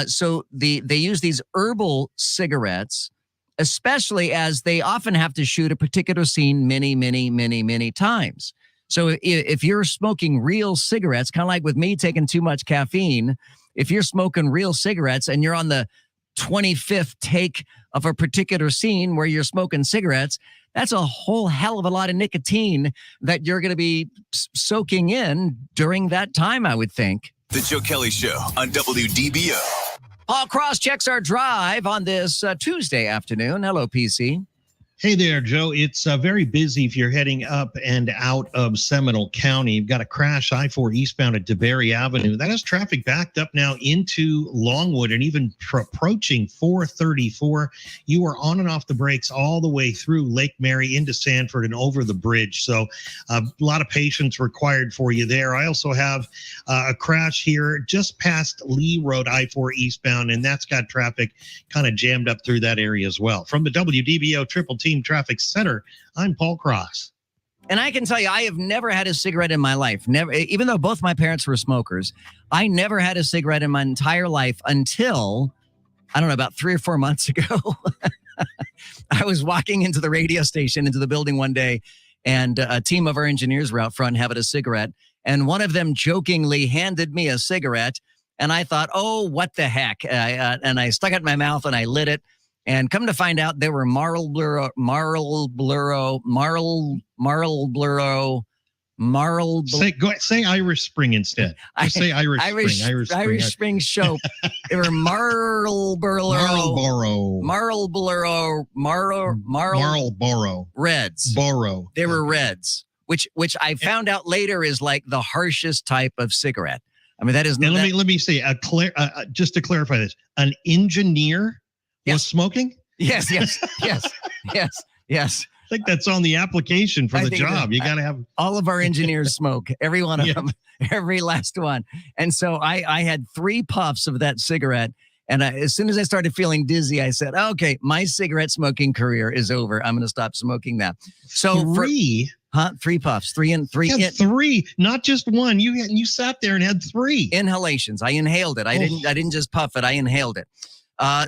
So they use these herbal cigarettes, especially as they often have to shoot a particular scene many times. So if you're smoking real cigarettes, kind of like with me taking too much caffeine, if you're smoking real cigarettes and you're on the 25th take of a particular scene where you're smoking cigarettes, that's a whole hell of a lot of nicotine that you're going to be soaking in during that time, I would think. The Joe Kelley Show on WDBO. Paul Cross checks our drive on this Tuesday afternoon. Hello, PC. Hey there, Joe. It's very busy if you're heading up and out of Seminole County. You've got a crash I-4 eastbound at DeBerry Avenue. That has traffic backed up now into Longwood and even approaching 434. You are on and off the brakes all the way through Lake Mary into Sanford and over the bridge. So a lot of patience required for you there. I also have a crash here just past Lee Road I-4 eastbound, and that's got traffic kind of jammed up through that area as well. From the WDBO Triple T Traffic Center, I'm Paul Cross. And I can tell you, I have never had a cigarette in my life. Never, even though both my parents were smokers, I never had a cigarette in my entire life until, I don't know, about 3 or 4 months ago. I was walking into the radio station, into the building one day, and a team of our engineers were out front having a cigarette. And one of them jokingly handed me a cigarette. And I thought, oh, what the heck? And I stuck it in my mouth and I lit it. And come to find out, there were Marlboro. Say Irish Spring instead. Say Irish Spring. Show. They were Marlboro Reds. They were Reds, which I found out later is like the harshest type of cigarette. I mean, that is. And let me say, just to clarify this, an engineer was smoking? Yes. I think that's on the application for the job. You got to have all of our engineers smoke, every one of them, every last one. And so I had 3 puffs of that cigarette. And as soon as I started feeling dizzy, I said, okay, my cigarette smoking career is over. I'm going to stop smoking that. So 3 puffs, 3 and 3. Yeah, 3, not just one. You sat there and had 3 inhalations. I inhaled it. I didn't just puff it. I inhaled it.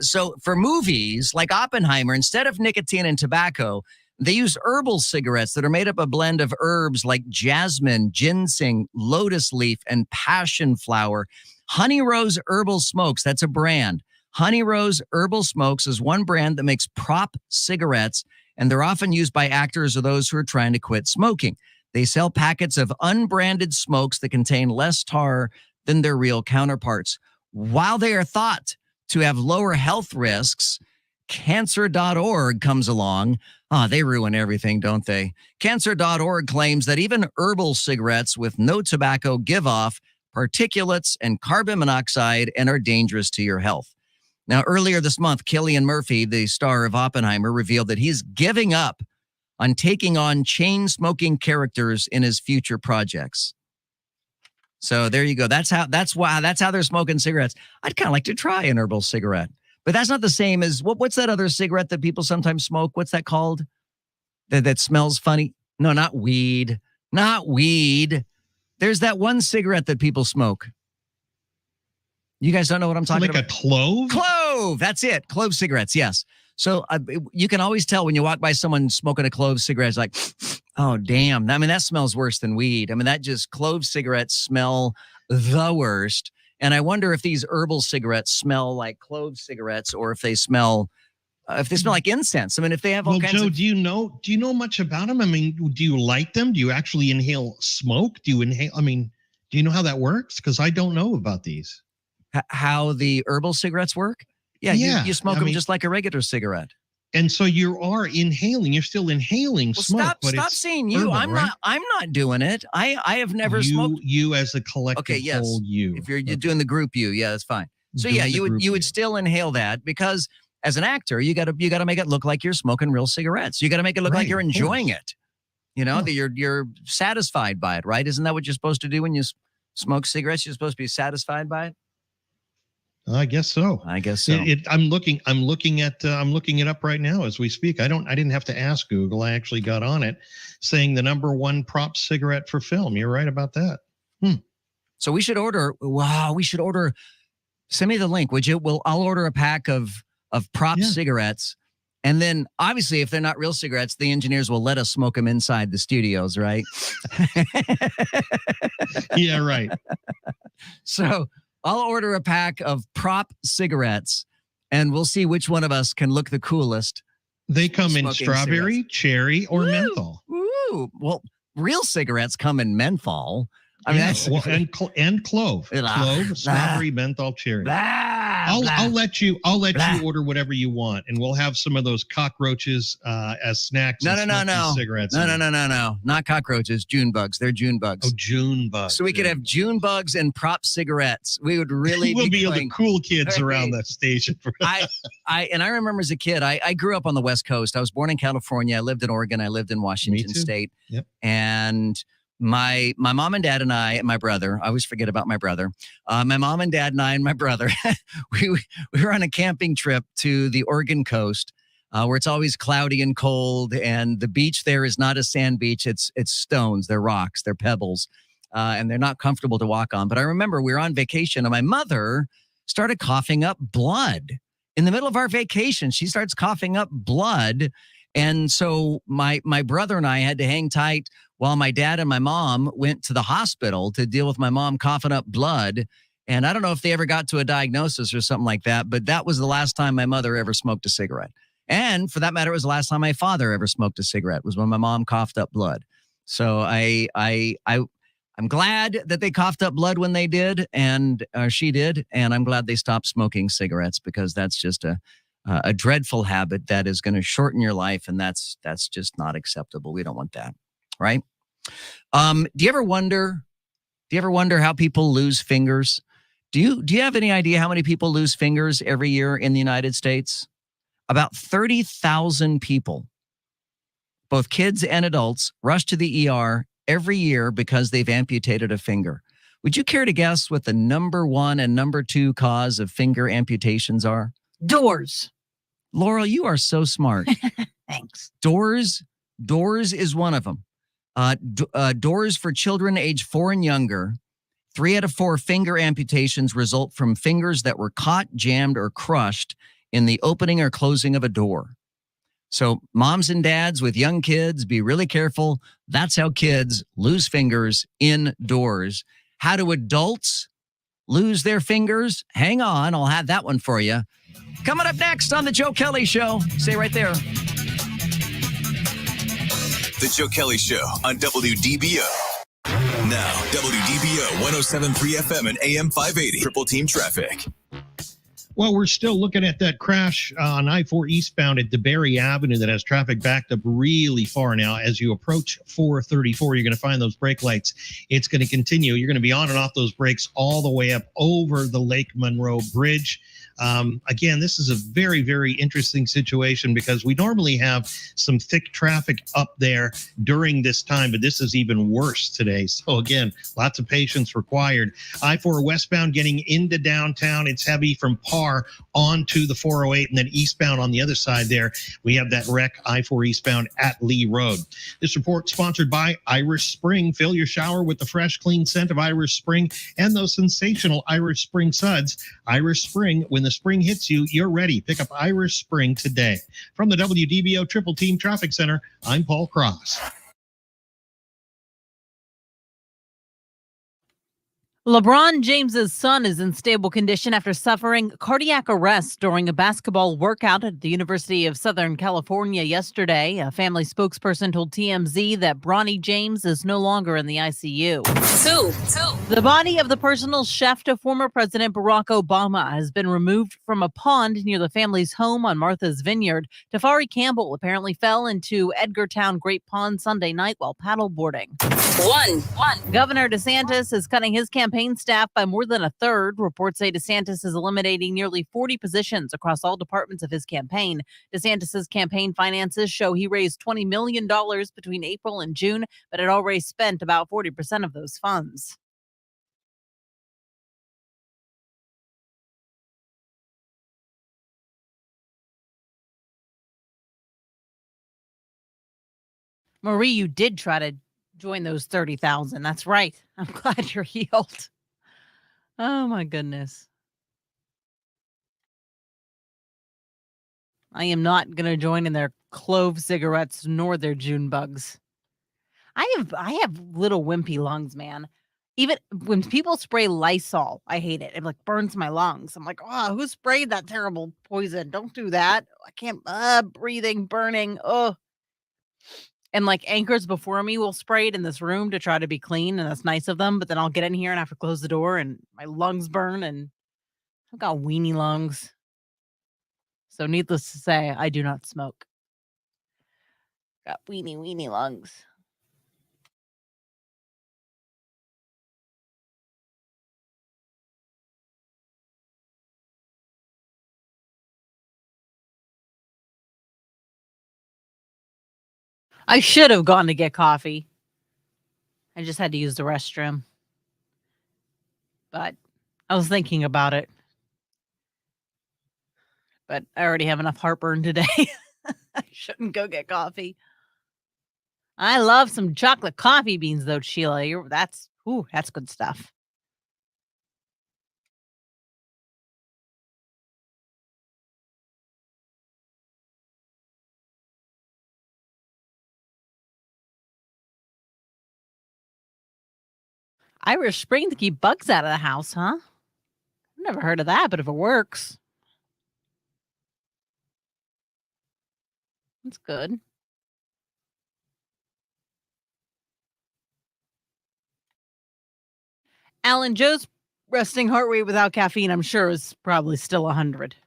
So for movies like Oppenheimer, instead of nicotine and tobacco, they use herbal cigarettes that are made up a blend of herbs like jasmine, ginseng, lotus leaf, and passion flower. Honey Rose Herbal Smokes, that's a brand. Honey Rose Herbal Smokes is one brand that makes prop cigarettes, and they're often used by actors or those who are trying to quit smoking. They sell packets of unbranded smokes that contain less tar than their real counterparts. While they are thought to have lower health risks, Cancer.org comes along. They ruin everything, don't they? Cancer.org claims that even herbal cigarettes with no tobacco give off particulates and carbon monoxide and are dangerous to your health. Now, earlier this month, Cillian Murphy, the star of Oppenheimer, revealed that he's giving up on taking on chain-smoking characters in his future projects. So there you go. That's how they're smoking cigarettes. I'd kind of like to try an herbal cigarette, but that's not the same as what's that other cigarette that people sometimes smoke? What's that called? that smells funny? No, not weed. Not weed. There's that one cigarette that people smoke. You guys don't know what I'm talking about? Like a clove? Clove. That's it. Clove cigarettes. Yes. So you can always tell when you walk by someone smoking a clove cigarette, it's like, oh, damn. I mean, that smells worse than weed. I mean, that just clove cigarettes smell the worst. And I wonder if these herbal cigarettes smell like clove cigarettes or if they smell like incense. I mean, if they have all kinds Joe, of... do you know much about them? I mean, do you like them? Do you actually inhale smoke? Do you know how that works? Because I don't know about these. How the herbal cigarettes work? Yeah. You smoke them just like a regular cigarette. And so you are inhaling. You're still inhaling smoke. Stop saying you. Herbal, I'm not doing it. I have never smoked. You as a collective Okay, yes. whole you. If you're doing the group you, yeah, that's fine. So Doing yeah, the you group would still inhale that because as an actor, you got to make it look like you're smoking real cigarettes. You got to make it look like you're enjoying it. You know, that you're satisfied by it, right? Isn't that what you're supposed to do when you smoke cigarettes? You're supposed to be satisfied by it. I guess so. I'm looking it up right now as we speak. I didn't have to ask Google. I actually got on it saying the #1 prop cigarette for film. You're right about that. So we should order. Wow. Send me the link, would you? I'll order a pack of prop cigarettes. And then obviously if they're not real cigarettes, the engineers will let us smoke them inside the studios, right? Yeah, right. So I'll order a pack of prop cigarettes and we'll see which one of us can look the coolest. They come in strawberry, cigarettes. Cherry, or menthol. Ooh. Well, real cigarettes come in menthol. I mean, that's and clove. Clove, strawberry, menthol, cherry. I'll let you order whatever you want, and we'll have some of those cockroaches as snacks. No. Cigarettes. No. Not cockroaches. June bugs. They're June bugs. Oh, June bugs. So we could have June bugs and prop cigarettes. We would really we'll be playing, the cool kids around that station. I remember as a kid, I grew up on the West Coast. I was born in California. I lived in Oregon. I lived in Washington State. Yep. And my mom and dad and I and my brother, I always forget about my brother. My mom and dad and I and my brother, we were on a camping trip to the Oregon coast where it's always cloudy and cold. And the beach there is not a sand beach. It's stones. They're rocks. They're pebbles. And they're not comfortable to walk on. But I remember we were on vacation and my mother started coughing up blood. In the middle of our vacation, she starts coughing up blood. And so my brother and I had to hang tight while my dad and my mom went to the hospital to deal with my mom coughing up blood. And I don't know if they ever got to a diagnosis or something like that, but that was the last time my mother ever smoked a cigarette. And for that matter, it was the last time my father ever smoked a cigarette, was when my mom coughed up blood. So I'm glad that they coughed up blood when they did, and she did. And I'm glad they stopped smoking cigarettes because that's just a dreadful habit that is going to shorten your life. And that's just not acceptable. We don't want that. Right. Do you ever wonder how people lose fingers? Do you have any idea how many people lose fingers every year in the United States? About 30,000 people, both kids and adults, rush to the ER every year because they've amputated a finger. Would you care to guess what the #1 and #2 cause of finger amputations are? Doors. Laurel, you are so smart. Thanks. Doors is one of them. Doors for children age 4 and younger. 3 out of 4 finger amputations result from fingers that were caught, jammed, or crushed in the opening or closing of a door. So moms and dads with young kids, be really careful. That's how kids lose fingers indoors. How do adults lose their fingers? Hang on, I'll have that one for you. Coming up next on The Joe Kelley Show. Stay right there. The Joe Kelley Show on WDBO. Now, WDBO 107.3 FM and AM 580. Triple Team Traffic. Well, we're still looking at that crash on I-4 eastbound at DeBerry Avenue that has traffic backed up really far now. As you approach 434, you're going to find those brake lights. It's going to continue. You're going to be on and off those brakes all the way up over the Lake Monroe Bridge. Again, this is a very, very interesting situation because we normally have some thick traffic up there during this time, but this is even worse today. So again, lots of patience required. I-4 westbound getting into downtown. It's heavy from Parr onto the 408 and then eastbound on the other side there. We have that wreck I-4 eastbound at Lee Road. This report sponsored by Irish Spring. Fill your shower with the fresh, clean scent of Irish Spring and those sensational Irish Spring suds. Irish Spring, when the spring hits you, you're ready. Pick up Irish Spring today. From the WDBO Triple Team Traffic Center, I'm Paul Cross. LeBron James's son is in stable condition after suffering cardiac arrest during a basketball workout at the University of Southern California yesterday. A family spokesperson told TMZ that Bronny James is no longer in the ICU. The body of the personal chef to former President Barack Obama has been removed from a pond near the family's home on Martha's Vineyard. Tafari Campbell apparently fell into Edgartown Great Pond Sunday night while paddleboarding. Governor DeSantis is cutting his campaign staff by more than a third. Reports say DeSantis is eliminating nearly 40 positions across all departments of his campaign. DeSantis's campaign finances show he raised $20 million between April and June, but had already spent about 40% of those funds. Marie, you did try to join those 30,000. That's right. I'm glad you're healed. Oh my goodness. I am not going to join in their clove cigarettes nor their June bugs. I have little wimpy lungs, man. Even when people spray Lysol, I hate it. It like burns my lungs. I'm like, oh, who sprayed that terrible poison? Don't do that. I can't, breathing, burning. Oh. And like anchors before me will spray it in this room to try to be clean, and that's nice of them. But then I'll get in here and I have to close the door, and my lungs burn, and I've got weenie lungs. So needless to say, I do not smoke. Got weenie lungs. I should have gone to get coffee. I just had to use the restroom. But I was thinking about it. But I already have enough heartburn today. I shouldn't go get coffee. I love some chocolate coffee beans, though, Sheila. That's good stuff. Irish Spring to keep bugs out of the house, huh? I've never heard of that, but if it works, that's good. Alan, Joe's resting heart rate without caffeine, I'm sure, is probably still 100.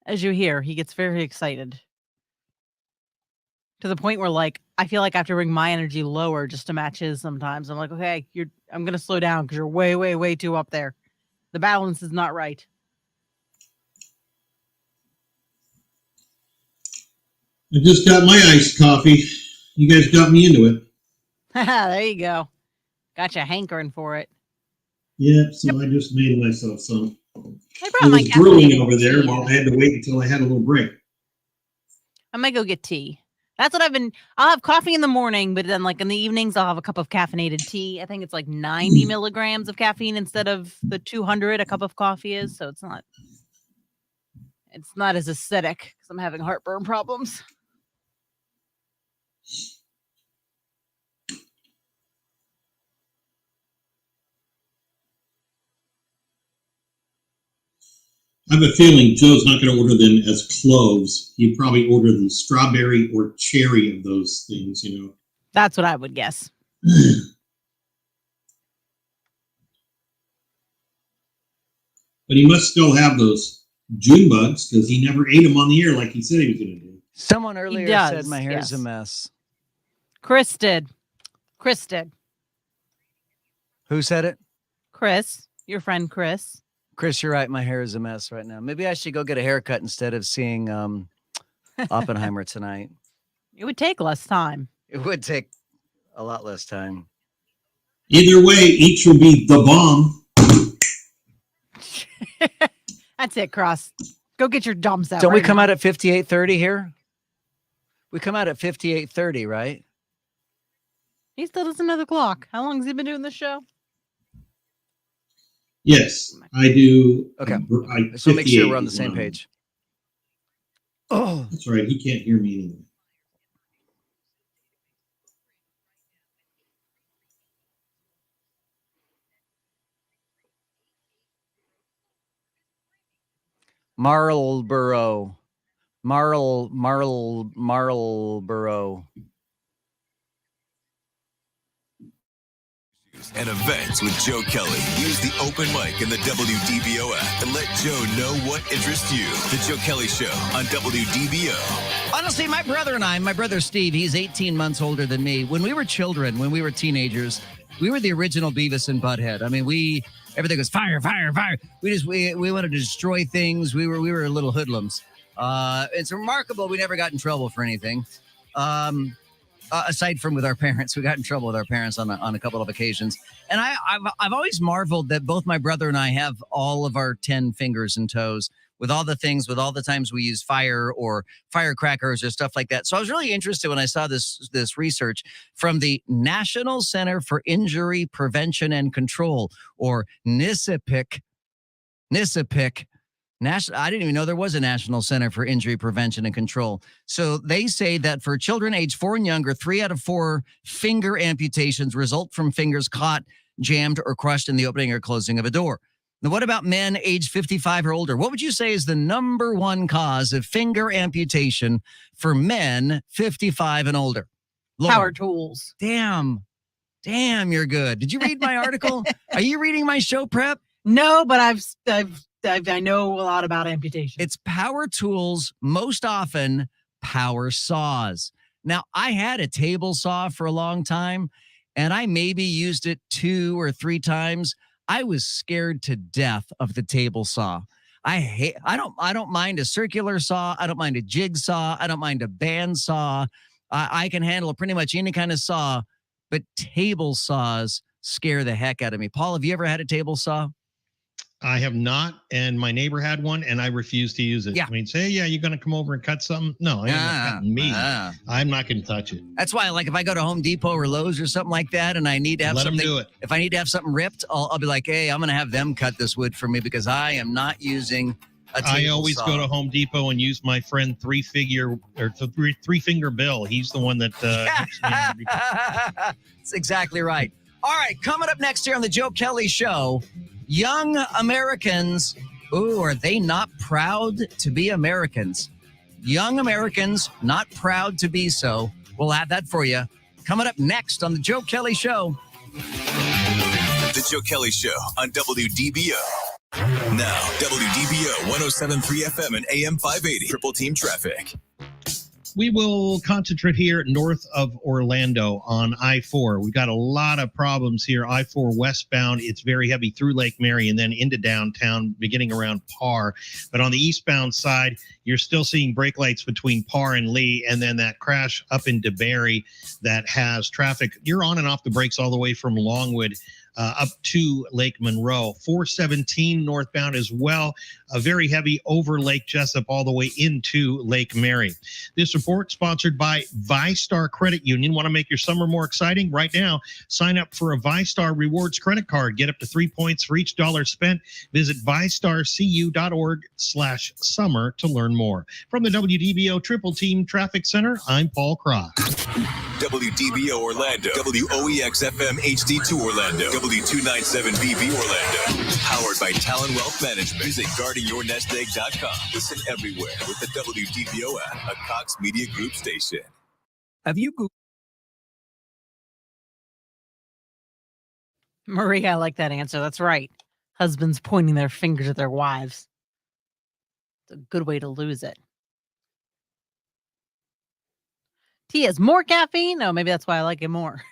As you hear, he gets very excited. To the point where, like, I feel like I have to bring my energy lower just to match his sometimes. I'm like, okay, I'm going to slow down because you're way, way, way too up there. The balance is not right. I just got my iced coffee. You guys got me into it. There you go. Got you hankering for it. Yeah, so I just made myself some. I brought my It was brewing over tea. there while I had to wait until I had a little break. I might go get tea. That's what I'll have coffee in the morning, but then like in the evenings, I'll have a cup of caffeinated tea. I think it's like 90 milligrams of caffeine instead of the 200 a cup of coffee is. So it's not as acidic because I'm having heartburn problems. I have a feeling Joe's not going to order them as cloves. He'd probably order the strawberry or cherry of those things, you know. That's what I would guess. But he must still have those June bugs because he never ate them on the air like he said he was going to do. Someone earlier said my hair's a mess. Chris did. Who said it? Chris, your friend Chris. Chris, you're right. My hair is a mess right now. Maybe I should go get a haircut instead of seeing Oppenheimer tonight. It would take less time. It would take a lot less time. Either way, each will be the bomb. That's it, Cross. Go get your dumps out. Don't we right come now. out at 58:30 here? We come out at 58:30, right? He still doesn't know the clock. How long has he been doing this show? Yes, I do. Okay. So make sure we're on the same page. Oh, that's right. He can't hear me anyway. Marlboro. And events with Joe Kelley. Use the open mic in the WDBO app and let Joe know what interests you. The Joe Kelley Show on WDBO. Honestly, my brother Steve, he's 18 months older than me. When we were children, when we were teenagers, we were the original Beavis and Butthead. I mean, everything was fire, fire, fire. We wanted to destroy things. We were little hoodlums. It's remarkable we never got in trouble for anything. Aside from with our parents, we got in trouble with our parents on a couple of occasions. And I've always marveled that both my brother and I have all of our 10 fingers and toes with all the things, with all the times we use fire or firecrackers or stuff like that. So I was really interested when I saw this research from the National Center for Injury Prevention and Control, or NICIPIC. I didn't even know there was a National Center for Injury Prevention and Control. So they say that for children age 4 and younger, 3 out of 4 finger amputations result from fingers caught, jammed, or crushed in the opening or closing of a door. Now, what about men age 55 or older? What would you say is the number one cause of finger amputation for men 55 and older? Lauren. Power tools. Damn, you're good. Did you read my article? Are you reading my show prep? No, but I know a lot about amputation. It's power tools, most often power saws. Now, I had a table saw for a long time, and I maybe used it 2 or 3 times. I was scared to death of the table saw. I don't mind a circular saw. I don't mind a jigsaw. I don't mind a band saw. I can handle pretty much any kind of saw, but table saws scare the heck out of me. Paul, have you ever had a table saw? I have not, and my neighbor had one, and I refused to use it. Yeah. I mean, say, yeah, you're going to come over and cut something? No, you're not cutting me. I'm not going to touch it. That's why, like, if I go to Home Depot or Lowe's or something like that, and I need to have Let them something, do it. If I need to have something ripped, I'll be like, hey, I'm going to have them cut this wood for me because I am not using a table I always saw. go to Home Depot and use my friend three finger Bill. He's the one that helps me. That's exactly right. All right, coming up next here on the Joe Kelley Show, young Americans. Ooh, are they not proud to be Americans? Young Americans not proud to be so. We'll have that for you. Coming up next on the Joe Kelley Show. The Joe Kelley Show on WDBO. Now, WDBO 107.3 FM and AM 580. Triple Team Traffic. We will concentrate here north of Orlando on I-4. We've got a lot of problems here. I-4 westbound, it's very heavy through Lake Mary and then into downtown, beginning around Parr. But on the eastbound side, you're still seeing brake lights between Parr and Lee, and then that crash up in DeBerry that has traffic. You're on and off the brakes all the way from Longwood up to Lake Monroe. 417 northbound as well. A very heavy over Lake Jessup all the way into Lake Mary. This report sponsored by ViStar Credit Union. Want to make your summer more exciting? Right now, sign up for a ViStar Rewards credit card. Get up to 3 points for each dollar spent. Visit vistarcu.org/summer to learn more. From the WDBO Triple Team Traffic Center, I'm Paul Cross. WDBO Orlando, WOEX FM HD2 Orlando, W297BB Orlando. Powered by Talon Wealth Management. Visit guardingyournestegg.com. Listen everywhere with the WDBO app, a Cox Media Group station. Have you Googled? Maria, I like that answer. That's right. Husbands pointing their fingers at their wives. It's a good way to lose it. Tea has more caffeine? No, maybe that's why I like it more.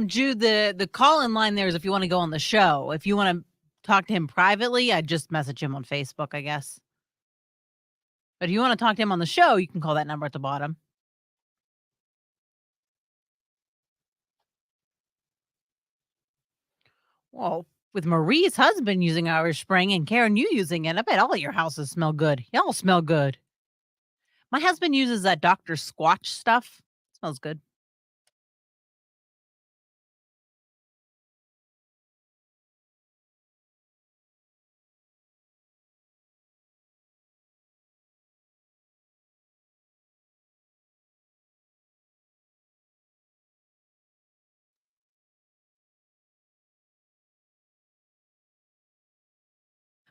Jude, the call-in line there is if you want to go on the show. If you want to talk to him privately, I'd just message him on Facebook, I guess. But if you want to talk to him on the show, you can call that number at the bottom. Well, with Marie's husband using Irish Spring and Karen, you using it, I bet all your houses smell good. Y'all smell good. My husband uses that Dr. Squatch stuff. It smells good.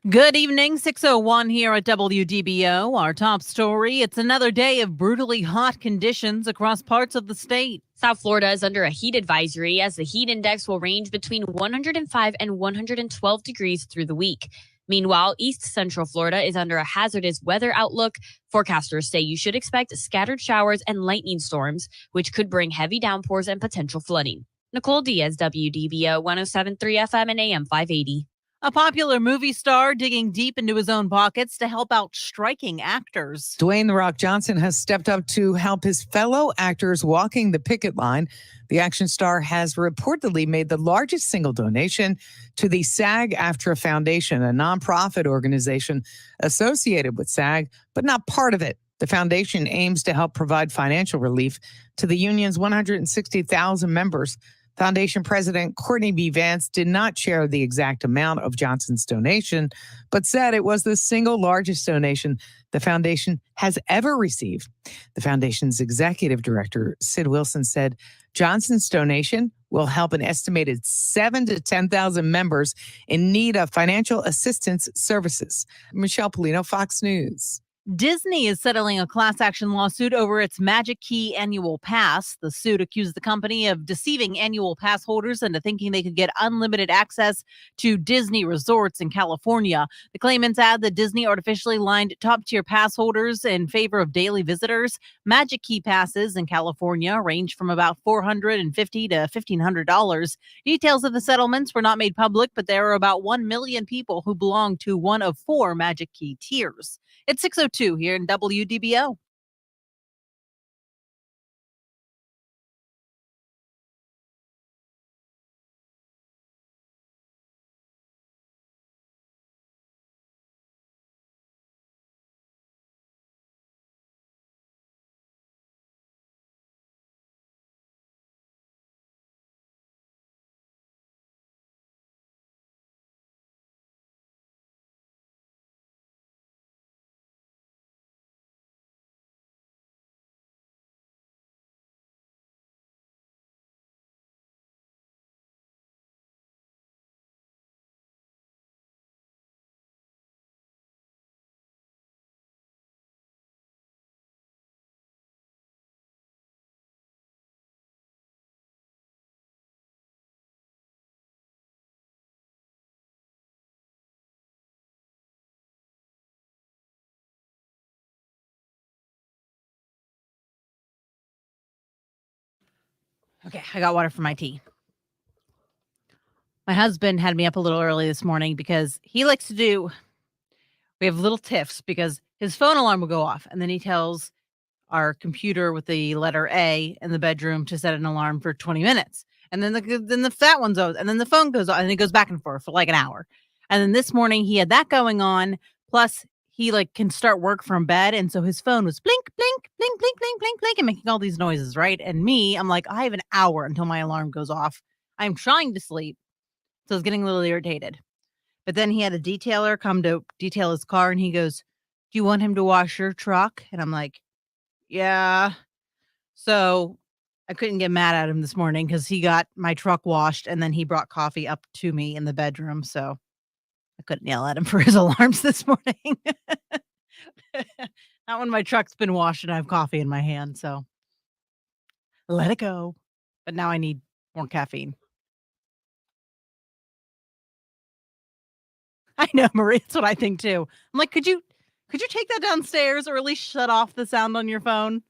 Good evening, 6:01 here at WDBO. Our top story, it's another day of brutally hot conditions across parts of the state. South Florida is under a heat advisory as the heat index will range between 105 and 112 degrees through the week. Meanwhile, East Central Florida is under a hazardous weather outlook. Forecasters say you should expect scattered showers and lightning storms, which could bring heavy downpours and potential flooding. Nicole Diaz, WDBO 107.3 FM and AM 580. A popular movie star digging deep into his own pockets to help out striking actors. Dwayne "The Rock" Johnson has stepped up to help his fellow actors walking the picket line. The action star has reportedly made the largest single donation to the SAG-AFTRA Foundation, a nonprofit organization associated with SAG, but not part of it. The foundation aims to help provide financial relief to the union's 160,000 members. Foundation President Courtney B. Vance did not share the exact amount of Johnson's donation, but said it was the single largest donation the foundation has ever received. The foundation's executive director, Sid Wilson, said Johnson's donation will help an estimated 7,000 to 10,000 members in need of financial assistance services. Michelle Polino, Fox News. Disney is settling a class action lawsuit over its Magic Key annual pass. The suit accused the company of deceiving annual pass holders into thinking they could get unlimited access to Disney resorts in California. The claimants add that Disney artificially lined top-tier pass holders in favor of daily visitors. Magic Key passes in California range from about $450 to $1,500. Details of the settlements were not made public, but there are about 1 million people who belong to one of 4 Magic Key tiers. It's 6:02 here in WDBO. Okay, I got water for my tea. My husband had me up a little early this morning because he likes to do, we have little tiffs because his phone alarm will go off and then he tells our computer with the letter A in the bedroom to set an alarm for 20 minutes. And then the fat one goes, and then the phone goes on and it goes back and forth for like an hour. And then this morning he had that going on. Plus he can start work from bed. And so his phone was blink, blink, blink, blink, blink, blink, blink, and making all these noises. Right. And me, I'm like, I have an hour until my alarm goes off. I'm trying to sleep. So I was getting a little irritated. But then he had a detailer come to detail his car and he goes, do you want him to wash your truck? And I'm like, yeah. So I couldn't get mad at him this morning because he got my truck washed and then he brought coffee up to me in the bedroom. So I couldn't yell at him for his alarms this morning. Not when my truck's been washed and I have coffee in my hand. So let it go. But now I need more caffeine. I know, Marie. That's what I think too. I'm like, could you take that downstairs or at least shut off the sound on your phone?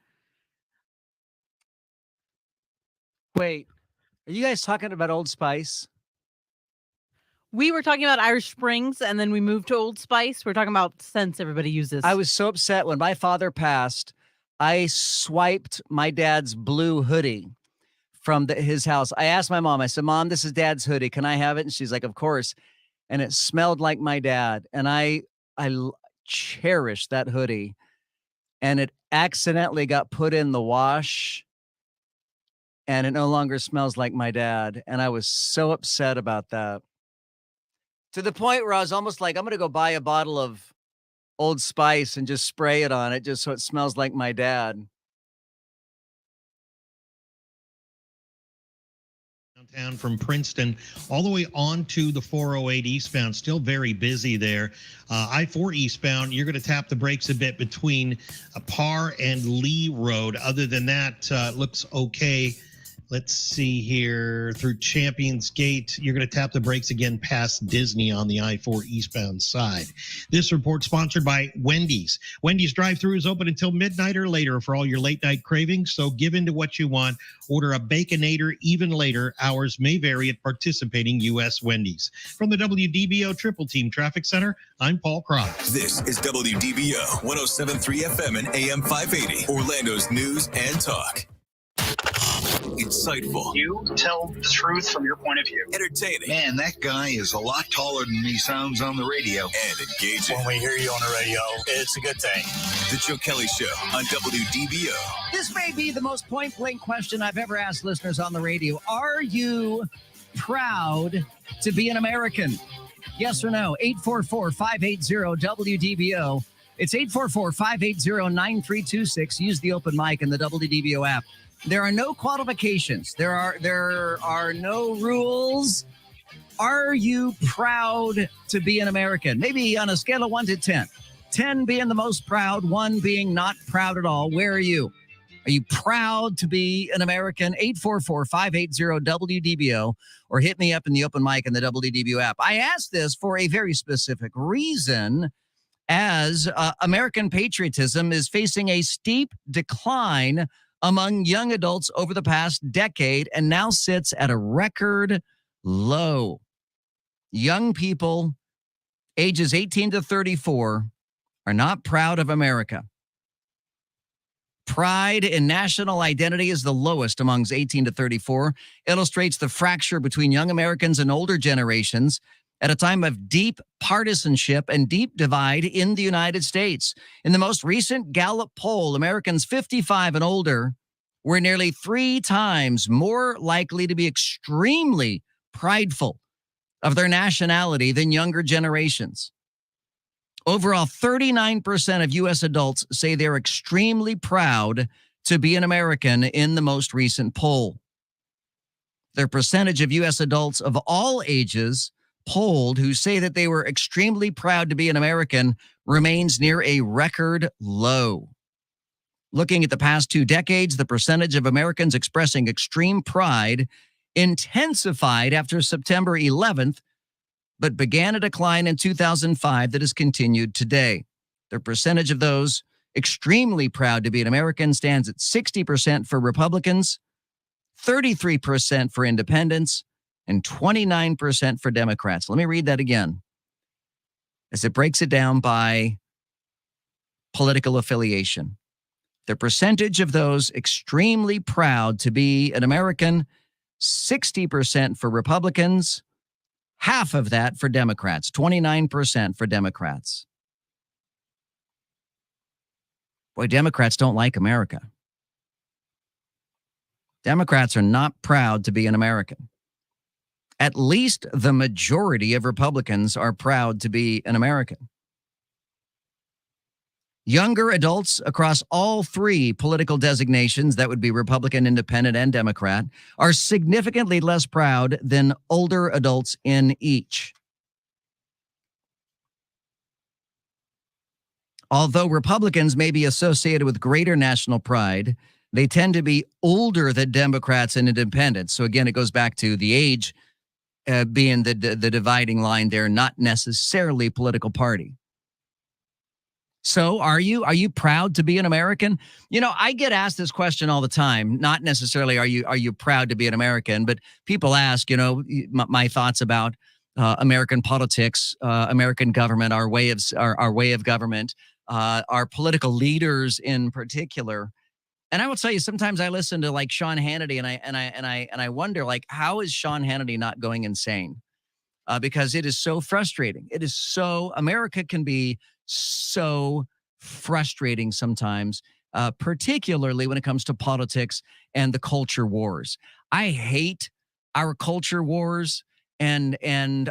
Wait, Are you guys talking about Old Spice? We were talking about Irish Springs, and then we moved to Old Spice. We're talking about scents everybody uses. I was so upset when my father passed. I swiped my dad's blue hoodie from his house. I asked my mom, I said, Mom, this is Dad's hoodie. Can I have it? And she's like, of course. And it smelled like my dad. And I cherished that hoodie. And it accidentally got put in the wash. And it no longer smells like my dad. And I was so upset about that. To the point where I was almost like, I'm going to go buy a bottle of Old Spice and just spray it on it just so it smells like my dad. Downtown from Princeton all the way on to the 408 eastbound. Still very busy there. I-4 eastbound, you're going to tap the brakes a bit between Parr and Lee Road. Other than that, it looks okay. Let's see here. Through Champions Gate, you're going to tap the brakes again past Disney on the I-4 eastbound side. This report sponsored by Wendy's. Wendy's drive-thru is open until midnight or later for all your late-night cravings, so give in to what you want. Order a Baconator even later. Hours may vary at participating U.S. Wendy's. From the WDBO Triple Team Traffic Center, I'm Paul Cross. This is WDBO 107.3 FM and AM 580, Orlando's news and talk. Insightful. You tell the truth from your point of view. Entertaining. Man, that guy is a lot taller than he sounds on the radio. And engaging. When we hear you on the radio, it's a good thing. The Joe Kelley Show on WDBO. This may be the most point-blank question I've ever asked listeners on the radio. Are you proud to be an American? Yes or no? 844-580-WDBO. It's 844-580-9326. Use the open mic in the WDBO app. There are no qualifications. There are no rules. Are you proud to be an American? Maybe on a scale of 1 to 10. 10 being the most proud, 1 being not proud at all. Where are you? Are you proud to be an American? 844-580-WDBO or hit me up in the open mic in the WDBO app. I asked this for a very specific reason, as American patriotism is facing a steep decline among young adults over the past decade and now sits at a record low. Young people ages 18 to 34 are not proud of America. Pride in national identity is the lowest amongst 18 to 34, illustrates the fracture between young Americans and older generations at a time of deep partisanship and deep divide in the United States. In the most recent Gallup poll, Americans 55 and older were nearly 3 times more likely to be extremely prideful of their nationality than younger generations. Overall, 39% of U.S. adults say they're extremely proud to be an American in the most recent poll. Their percentage of U.S. adults of all ages polled who say that they were extremely proud to be an American remains near a record low. Looking at the past 2 decades, the percentage of Americans expressing extreme pride intensified after September 11th, but began a decline in 2005 that has continued today. The percentage of those extremely proud to be an American stands at 60% for Republicans, 33% for independents, and 29% for Democrats. Let me read that again, as it breaks it down by political affiliation. The percentage of those extremely proud to be an American, 60% for Republicans, half of that for Democrats, 29% for Democrats. Boy, Democrats don't like America. Democrats are not proud to be an American. At least the majority of Republicans are proud to be an American. Younger adults across all 3 political designations, that would be Republican, Independent, and Democrat, are significantly less proud than older adults in each. Although Republicans may be associated with greater national pride, they tend to be older than Democrats and independents. So again, it goes back to the age being the dividing line there, not necessarily political party. So are you? Are you proud to be an American? You know, I get asked this question all the time. Not necessarily are you proud to be an American, but people ask, you know, my thoughts about American politics, American government, our way of government, our political leaders in particular. And I will tell you, sometimes I listen to like Sean Hannity, and I wonder, like, how is Sean Hannity not going insane? Because it is so frustrating. It is so, America can be so frustrating sometimes, particularly when it comes to politics and the culture wars. I hate our culture wars, and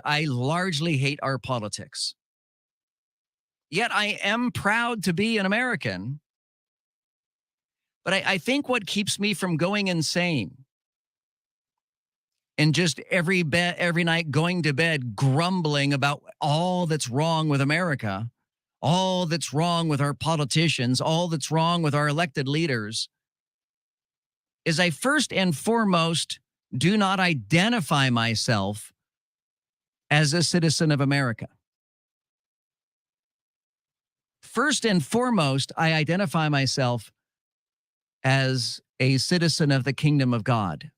I largely hate our politics. Yet I am proud to be an American. But I think what keeps me from going insane and just every night going to bed grumbling about all that's wrong with America, all that's wrong with our politicians, all that's wrong with our elected leaders, is I first and foremost do not identify myself as a citizen of America. First and foremost, I identify myself as a citizen of the kingdom of God.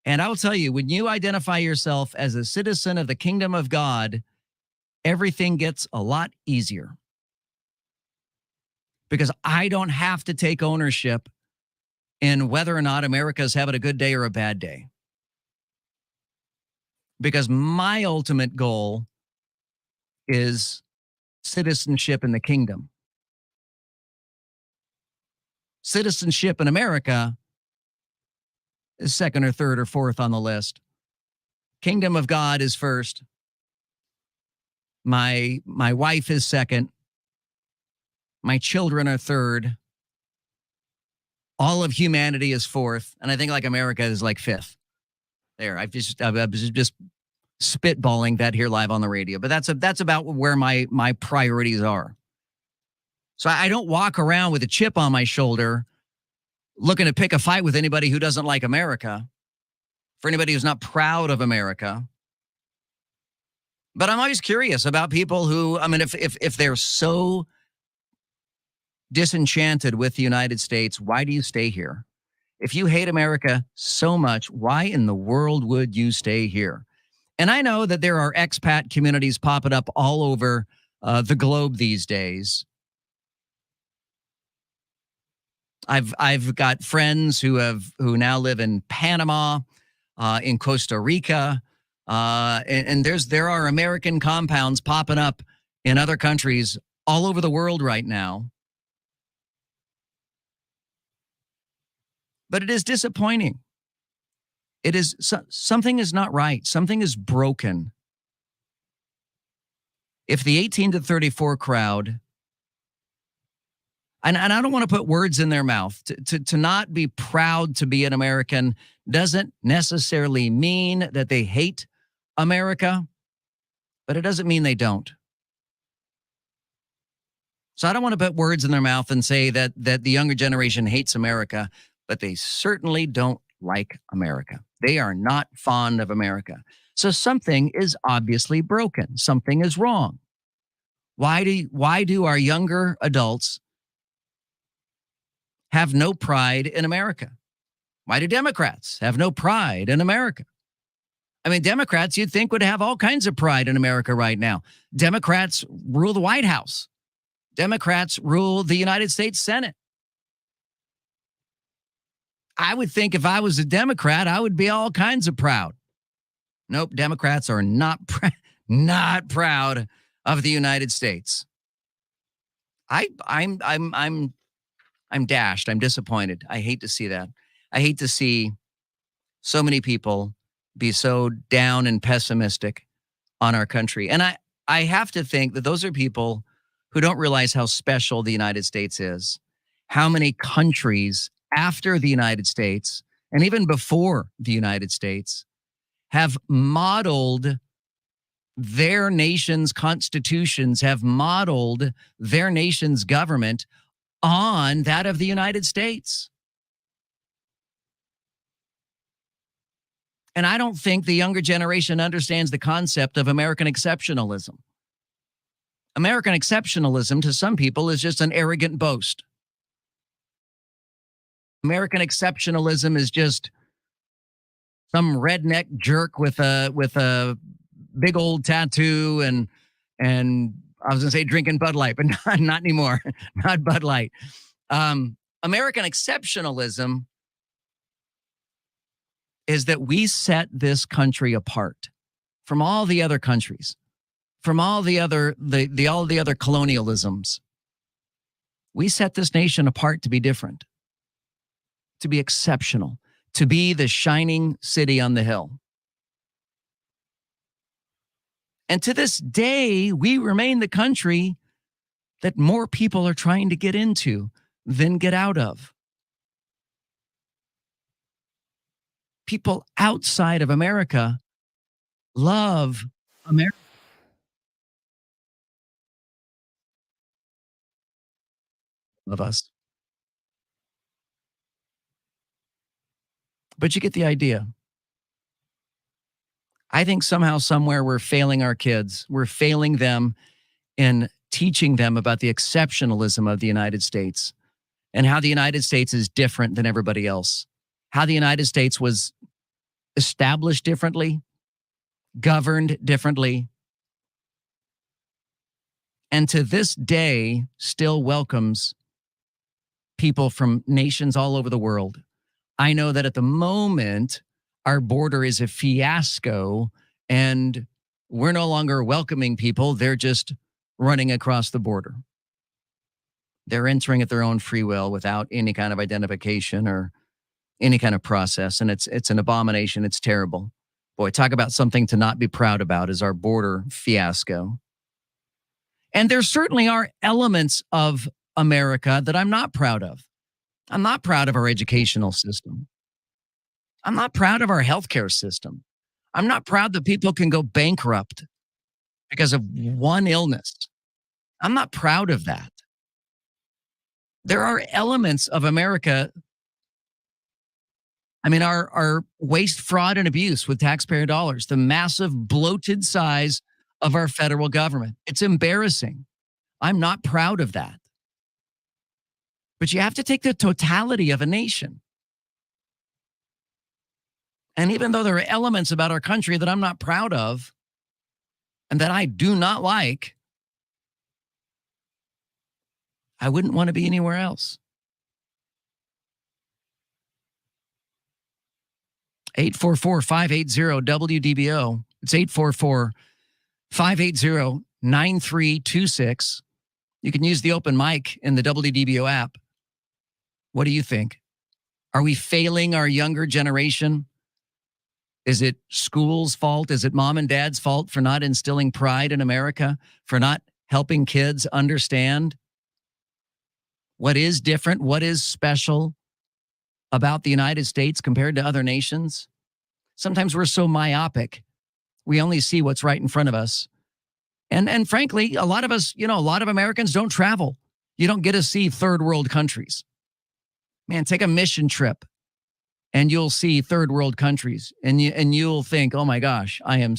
And I will tell you, when you identify yourself as a citizen of the kingdom of God, everything gets a lot easier. Because I don't have to take ownership in whether or not America's having a good day or a bad day. Because my ultimate goal is citizenship in the kingdom. Citizenship in America is second or third or fourth on the list. Kingdom of God is first. My wife is second. My children are third. All of humanity is fourth. And I think like America is like fifth. There, I was just spitballing that here live on the radio. But that's about where my priorities are. So I don't walk around with a chip on my shoulder looking to pick a fight with anybody who doesn't like America, for anybody who's not proud of America. But I'm always curious about people who, I mean, if they're so disenchanted with the United States, why do you stay here? If you hate America so much, why in the world would you stay here? And I know that there are expat communities popping up all over the globe these days. I've got friends who now live in Panama, in Costa Rica, and there are American compounds popping up in other countries all over the world right now. But it is disappointing. It is something is not right. Something is broken. If the 18 to 34 crowd, and I don't want to put words in their mouth, to not be proud to be an American doesn't necessarily mean that they hate America, but it doesn't mean they don't. So I don't want to put words in their mouth and say that the younger generation hates America, but they certainly don't like America. They are not fond of America. So something is obviously broken. Something is wrong. Why do our younger adults have no pride in America? Why do Democrats have no pride in America? I mean, Democrats you'd think would have all kinds of pride in America right now. Democrats rule the White House. Democrats rule the United States Senate. I would think if I was a Democrat, I would be all kinds of proud. Nope, Democrats are not proud of the United States. I'm dashed. I'm disappointed. I hate to see that. I hate to see so many people be so down and pessimistic on our country. And I have to think that those are people who don't realize how special the United States is. How many countries after the United States, and even before the United States, have modeled their nation's constitutions, have modeled their nation's government on that of the United States. And I don't think the younger generation understands the concept of American exceptionalism. American exceptionalism to some people is just an arrogant boast. American exceptionalism is just some redneck jerk with a big old tattoo and I was gonna say drinking Bud Light, but not anymore. Not Bud Light. American exceptionalism is that we set this country apart from all the other countries, from all the other all the other colonialisms. We set this nation apart to be different, to be exceptional, to be the shining city on the hill. And to this day, we remain the country that more people are trying to get into than get out of. People outside of America love America. Love us. But you get the idea. I think somehow, somewhere, we're failing our kids. We're failing them in teaching them about the exceptionalism of the United States and how the United States is different than everybody else, how the United States was established differently, governed differently, and to this day still welcomes people from nations all over the world. I know that at the moment, our border is a fiasco and we're no longer welcoming people. They're just running across the border. They're entering at their own free will without any kind of identification or any kind of process. And it's an abomination. It's terrible. Boy, talk about something to not be proud about is our border fiasco. And there certainly are elements of America that I'm not proud of. I'm not proud of our educational system. I'm not proud of our healthcare system. I'm not proud that people can go bankrupt because of one illness. I'm not proud of that. There are elements of America. I mean, our waste, fraud, and abuse with taxpayer dollars, the massive bloated size of our federal government. It's embarrassing. I'm not proud of that. But you have to take the totality of a nation. And even though there are elements about our country that I'm not proud of and that I do not like, I wouldn't want to be anywhere else. 844-580-WDBO. It's 844-580-9326. You can use the open mic in the WDBO app. What do you think? Are we failing our younger generation? Is it school's fault? Is it mom and dad's fault for not instilling pride in America? For not helping kids understand what is different, what is special about the United States compared to other nations? Sometimes we're so myopic. We only see what's right in front of us. And frankly, a lot of us, a lot of Americans don't travel. You don't get to see third world countries. Man, take a mission trip and you'll see third world countries and you'll think, oh my gosh, I'm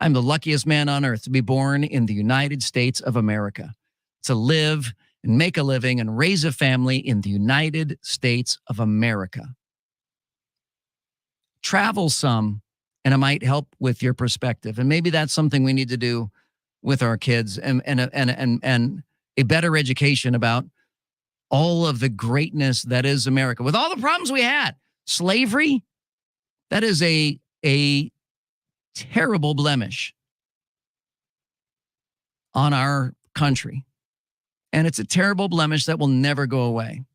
the luckiest man on earth to be born in the United States of America, to live and make a living and raise a family in the United States of America. Travel some, and it might help with your perspective. And maybe that's something we need to do with our kids and a better education about all of the greatness that is America. With all the problems we had, slavery, that is a terrible blemish on our country. And it's a terrible blemish that will never go away.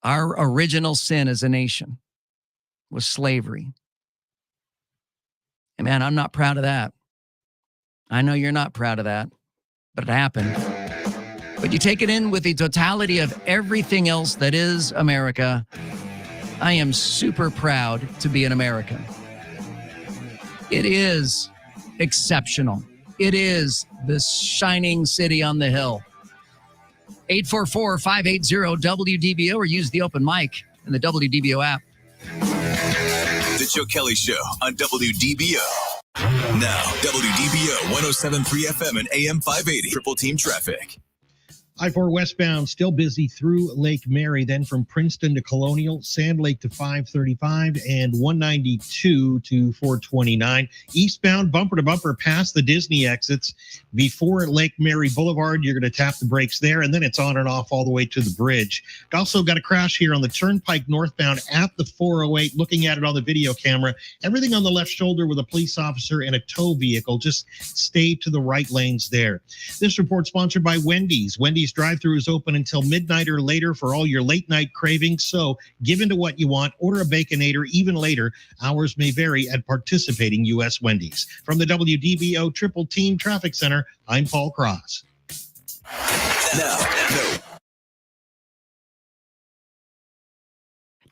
Our original sin as a nation was slavery. And man, I'm not proud of that. I know you're not proud of that, but it happened. But you take it in with the totality of everything else that is America. I am super proud to be an American. It is exceptional. It is the shining city on the hill. 844-580-WDBO or use the open mic in the WDBO app. The Joe Kelley Show on WDBO. Now, WDBO 107.3 FM and AM 580. Triple Team Traffic. I-4 westbound still busy through Lake Mary, then from Princeton to Colonial, Sand Lake to 535, and 192 to 429. Eastbound bumper to bumper past the Disney exits. Before Lake Mary Boulevard, you're going to tap the brakes there, and then it's on and off all the way to the bridge. Also got a crash here on the Turnpike northbound at the 408, looking at it on the video camera. Everything on the left shoulder with a police officer and a tow vehicle. Just stay to the right lanes there. This report sponsored by Wendy's. Wendy's drive-thru is open until midnight or later for all your late night cravings. So give into what you want. Order a Baconator even later. Hours may vary at participating U.S. Wendy's. From the WDBO Triple Team Traffic Center, I'm Paul Cross.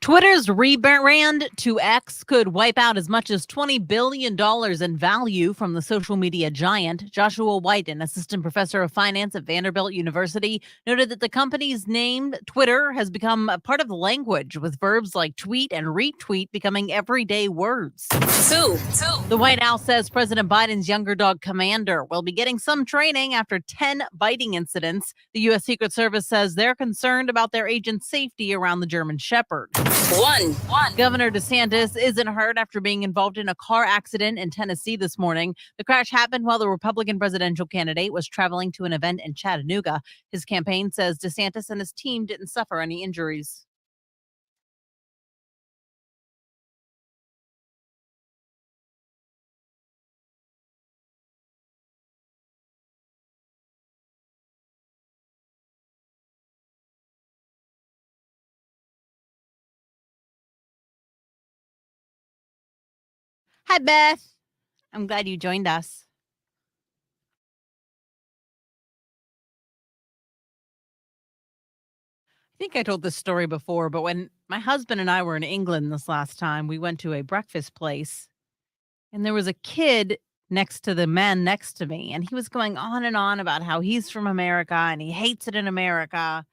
Twitter's rebrand to X could wipe out as much as $20 billion in value from the social media giant. Joshua White, an assistant professor of finance at Vanderbilt University, noted that the company's name, Twitter, has become a part of the language, with verbs like tweet and retweet becoming everyday words. The White House says President Biden's younger dog, Commander, will be getting some training after 10 biting incidents. The U.S. Secret Service says they're concerned about their agent's safety around the German Shepherd. Governor DeSantis isn't hurt after being involved in a car accident in Tennessee this morning. The crash happened while the Republican presidential candidate was traveling to an event in Chattanooga. His campaign says DeSantis and his team didn't suffer any injuries. Hi, Beth. I'm glad you joined us. I think I told this story before, but when my husband and I were in England this last time, we went to a breakfast place, and there was a kid next to the man next to me, and he was going on and on about how he's from America and he hates it in America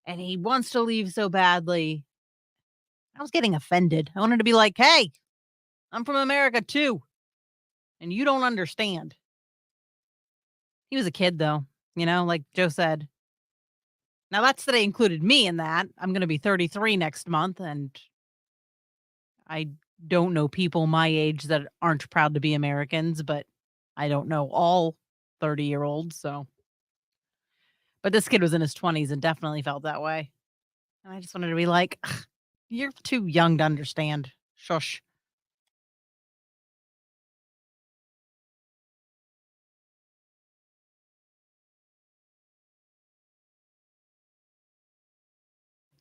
and he wants to leave so badly. I was getting offended. I wanted to be like, hey, I'm from America too, and you don't understand. He was a kid, though, like Joe said. Now, that's that they included me in that. I'm going to be 33 next month, and I don't know people my age that aren't proud to be Americans, but I don't know all 30-year-olds, so. But this kid was in his 20s and definitely felt that way. And I just wanted to be like, you're too young to understand. Shush.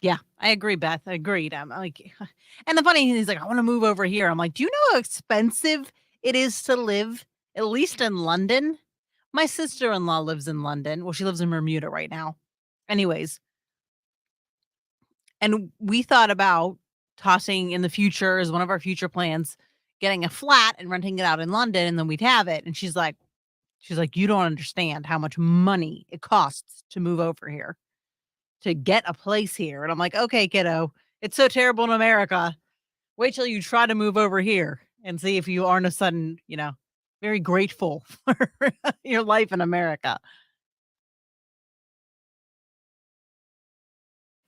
Yeah, I agree, Beth. Agreed. I'm like, and the funny thing is, like, I want to move over here. I'm like, do you know how expensive it is to live, at least in London? My sister-in-law lives in London. Well, she lives in Bermuda right now. Anyways, and we thought about tossing in the future as one of our future plans, getting a flat and renting it out in London, and then we'd have it. And she's like, you don't understand how much money it costs to move over here, to get a place here. And I'm like, okay, kiddo, it's so terrible in America. Wait till you try to move over here and see if you aren't a sudden, very grateful for your life in America.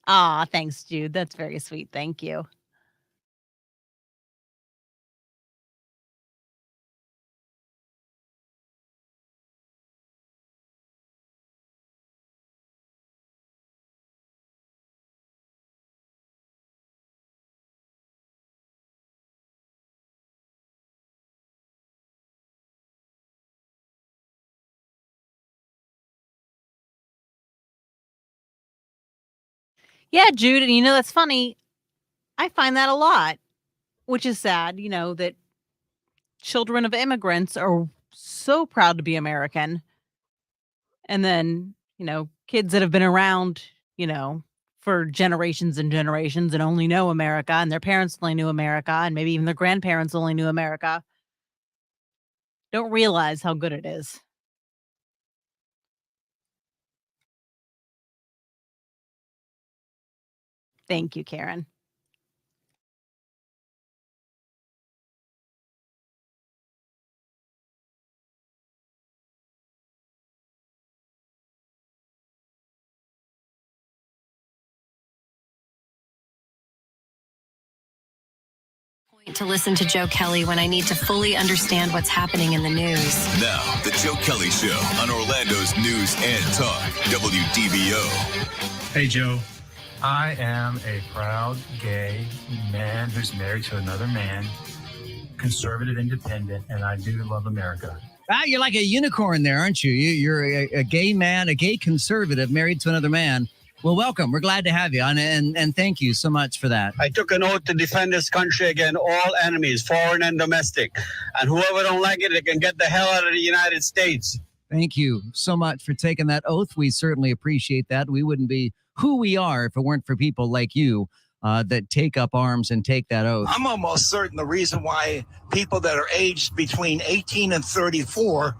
Ah, thanks, Jude. That's very sweet. Thank you. Yeah, Jude. And that's funny. I find that a lot, which is sad, that children of immigrants are so proud to be American. And then, kids that have been around, for generations and generations and only know America, and their parents only knew America, and maybe even their grandparents only knew America, don't realize how good it is. Thank you, Karen. To listen to Joe Kelley when I need to fully understand what's happening in the news. Now, the Joe Kelley Show on Orlando's News and Talk, WDBO. Hey, Joe. I am a proud gay man who's married to another man, conservative, independent, and I do love America. Ah, you're like a unicorn there, aren't you? You're a gay man, a gay conservative married to another man. Well, welcome. We're glad to have you, and thank you so much for that. I took an oath to defend this country against all enemies, foreign and domestic. And whoever don't like it, they can get the hell out of the United States. Thank you so much for taking that oath. We certainly appreciate that. We wouldn't be who we are if it weren't for people like you that take up arms and take that oath. I'm almost certain the reason why people that are aged between 18 and 34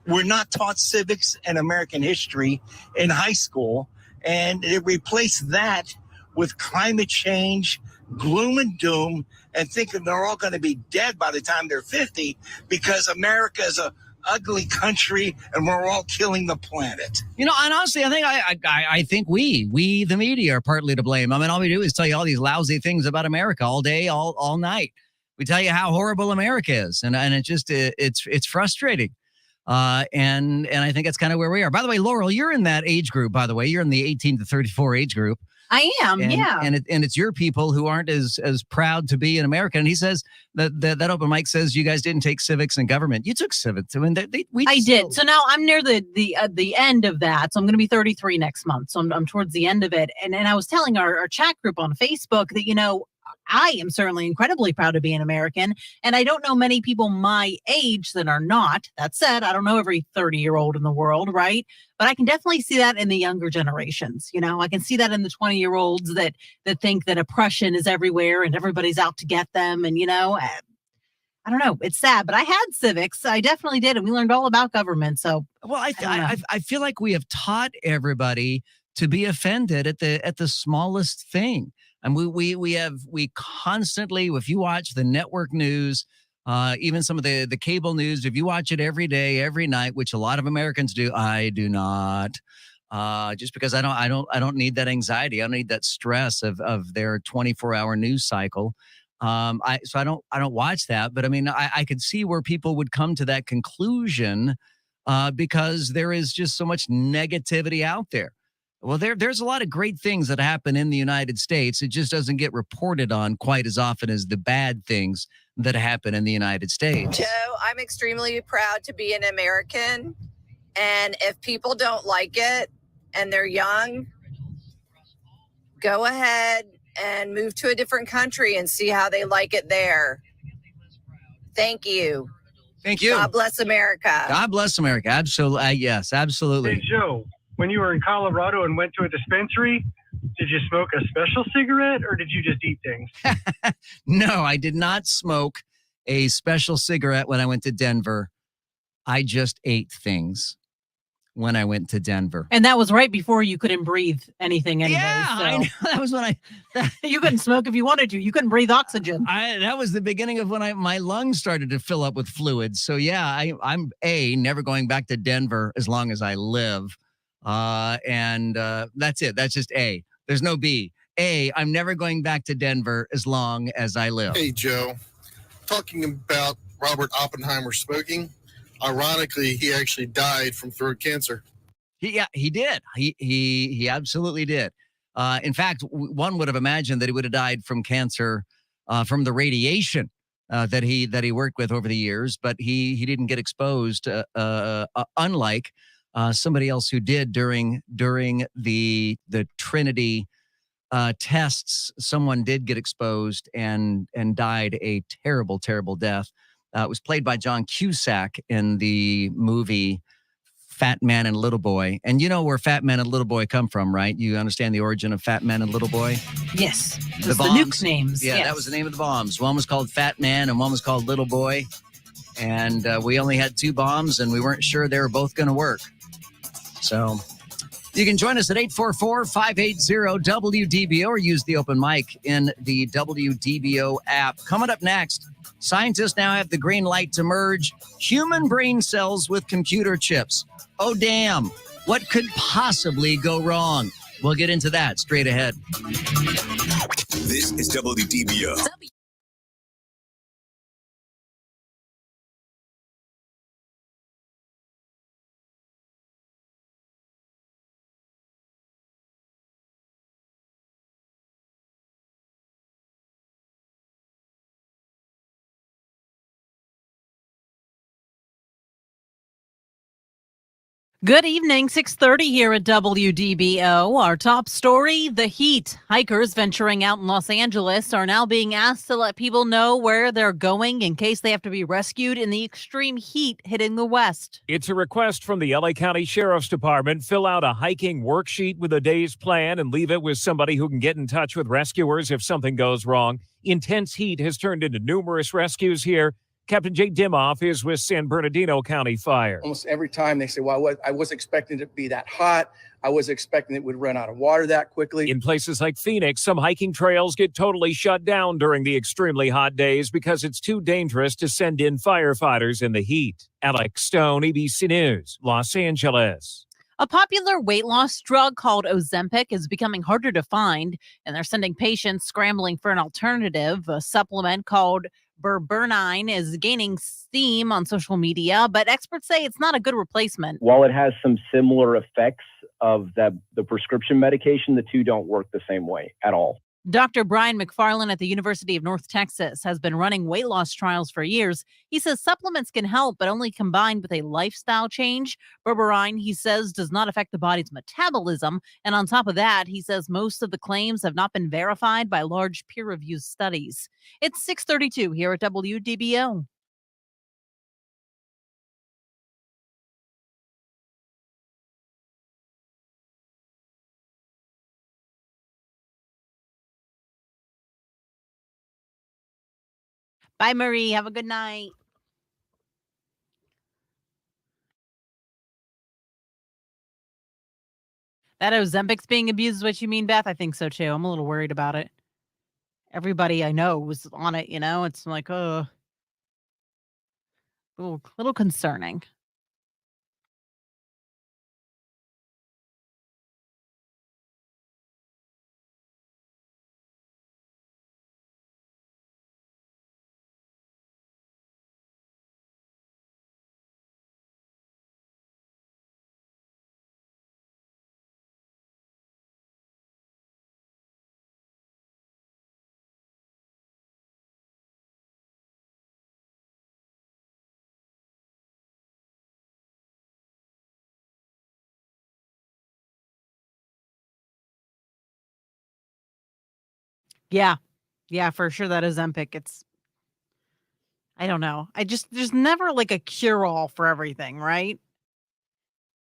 were not taught civics and American history in high school. And they replace that with climate change, gloom and doom, and thinking they're all going to be dead by the time they're 50 because America is a ugly country and we're all killing the planet. You know, and honestly, I think we the media are partly to blame. I mean, all we do is tell you all these lousy things about America all day, all night. We tell you how horrible America is, and it just it's frustrating. And I think that's kind of where we are. By the way, Laurel, you're in that age group, by the way. You're in the 18 to 34 age group. I am, yeah. And it's your people who aren't as proud to be an American. And he says that open mic says you guys didn't take civics and government. You took civics. I mean, I did. So now I'm near the end of that. So I'm going to be 33 next month. So I'm towards the end of it. And I was telling our chat group on Facebook that, you know, I am certainly incredibly proud to be an American, and I don't know many people my age that are not. That said, I don't know every 30-year-old in the world, right? But I can definitely see that in the younger generations. You know, I can see that in the 20-year-olds that think that oppression is everywhere and everybody's out to get them. And, you know, I don't know. It's sad, but I had civics. I definitely did. And we learned all about government. So, well, I feel like we have taught everybody to be offended at the smallest thing. And we constantly, if you watch the network news, even some of the cable news, if you watch it every day, every night, which a lot of Americans do, I do not, just because I don't need that anxiety. I don't need that stress of their 24-hour news cycle. So I don't watch that. But I mean, I could see where people would come to that conclusion because there is just so much negativity out there. Well, there's a lot of great things that happen in the United States. It just doesn't get reported on quite as often as the bad things that happen in the United States. Joe, I'm extremely proud to be an American. And if people don't like it and they're young, go ahead and move to a different country and see how they like it there. Thank you. Thank you. God bless America. God bless America. Absolutely. Yes, absolutely. Hey, Joe. When you were in Colorado and went to a dispensary, did you smoke a special cigarette or did you just eat things? No, I did not smoke a special cigarette when I went to Denver. I just ate things when I went to Denver. And that was right before you couldn't breathe anything anyway. Yeah, so. I know. That was when you couldn't smoke if you wanted to. You couldn't breathe oxygen. That was the beginning of when my lungs started to fill up with fluids. So yeah, I'm never going back to Denver as long as I live. And that's it. That's just A. There's no B. A, I'm never going back to Denver as long as I live. Hey, Joe. Talking about Robert Oppenheimer smoking, ironically, he actually died from throat cancer. He did. He absolutely did. In fact, one would have imagined that he would have died from cancer from the radiation that he worked with over the years, but he didn't get exposed, unlike somebody else who did during the Trinity tests. Someone did get exposed and died a terrible, terrible death. It was played by John Cusack in the movie Fat Man and Little Boy. And you know where Fat Man and Little Boy come from, right? You understand the origin of Fat Man and Little Boy? Yes. The nuke names. Yeah, yes. That was the name of the bombs. One was called Fat Man and one was called Little Boy. And we only had 2 bombs and we weren't sure they were both going to work. So you can join us at 844-580-WDBO or use the open mic in the WDBO app. Coming up next, scientists now have the green light to merge human brain cells with computer chips. Oh, damn. What could possibly go wrong? We'll get into that straight ahead. This is WDBO. Good evening, 6:30 here at WDBO. Our top story, the heat. Hikers venturing out in Los Angeles are now being asked to let people know where they're going in case they have to be rescued in the extreme heat hitting the West. It's a request from the LA County Sheriff's Department. Fill out a hiking worksheet with a day's plan and leave it with somebody who can get in touch with rescuers if something goes wrong. Intense heat has turned into numerous rescues here. Captain Jake Dimoff is with San Bernardino County Fire. Almost every time they say, well, I was expecting it to be that hot. I was expecting it would run out of water that quickly. In places like Phoenix, some hiking trails get totally shut down during the extremely hot days because it's too dangerous to send in firefighters in the heat. Alex Stone, ABC News, Los Angeles. A popular weight loss drug called Ozempic is becoming harder to find, and they're sending patients scrambling for an alternative. A supplement called berberine is gaining steam on social media, but experts say it's not a good replacement. While it has some similar effects of the prescription medication, the two don't work the same way at all. Dr. Brian McFarland at the University of North Texas has been running weight loss trials for years. He says supplements can help, but only combined with a lifestyle change. Berberine, he says, does not affect the body's metabolism. And on top of that, he says most of the claims have not been verified by large peer-reviewed studies. It's 6:32 here at WDBO. Bye, Marie. Have a good night. That Ozempic's being abused is what you mean, Beth? I think so, too. I'm a little worried about it. Everybody I know was on it, It's like, a little concerning. Yeah. Yeah, for sure that Ozempic. I don't know. There's never like a cure-all for everything, right?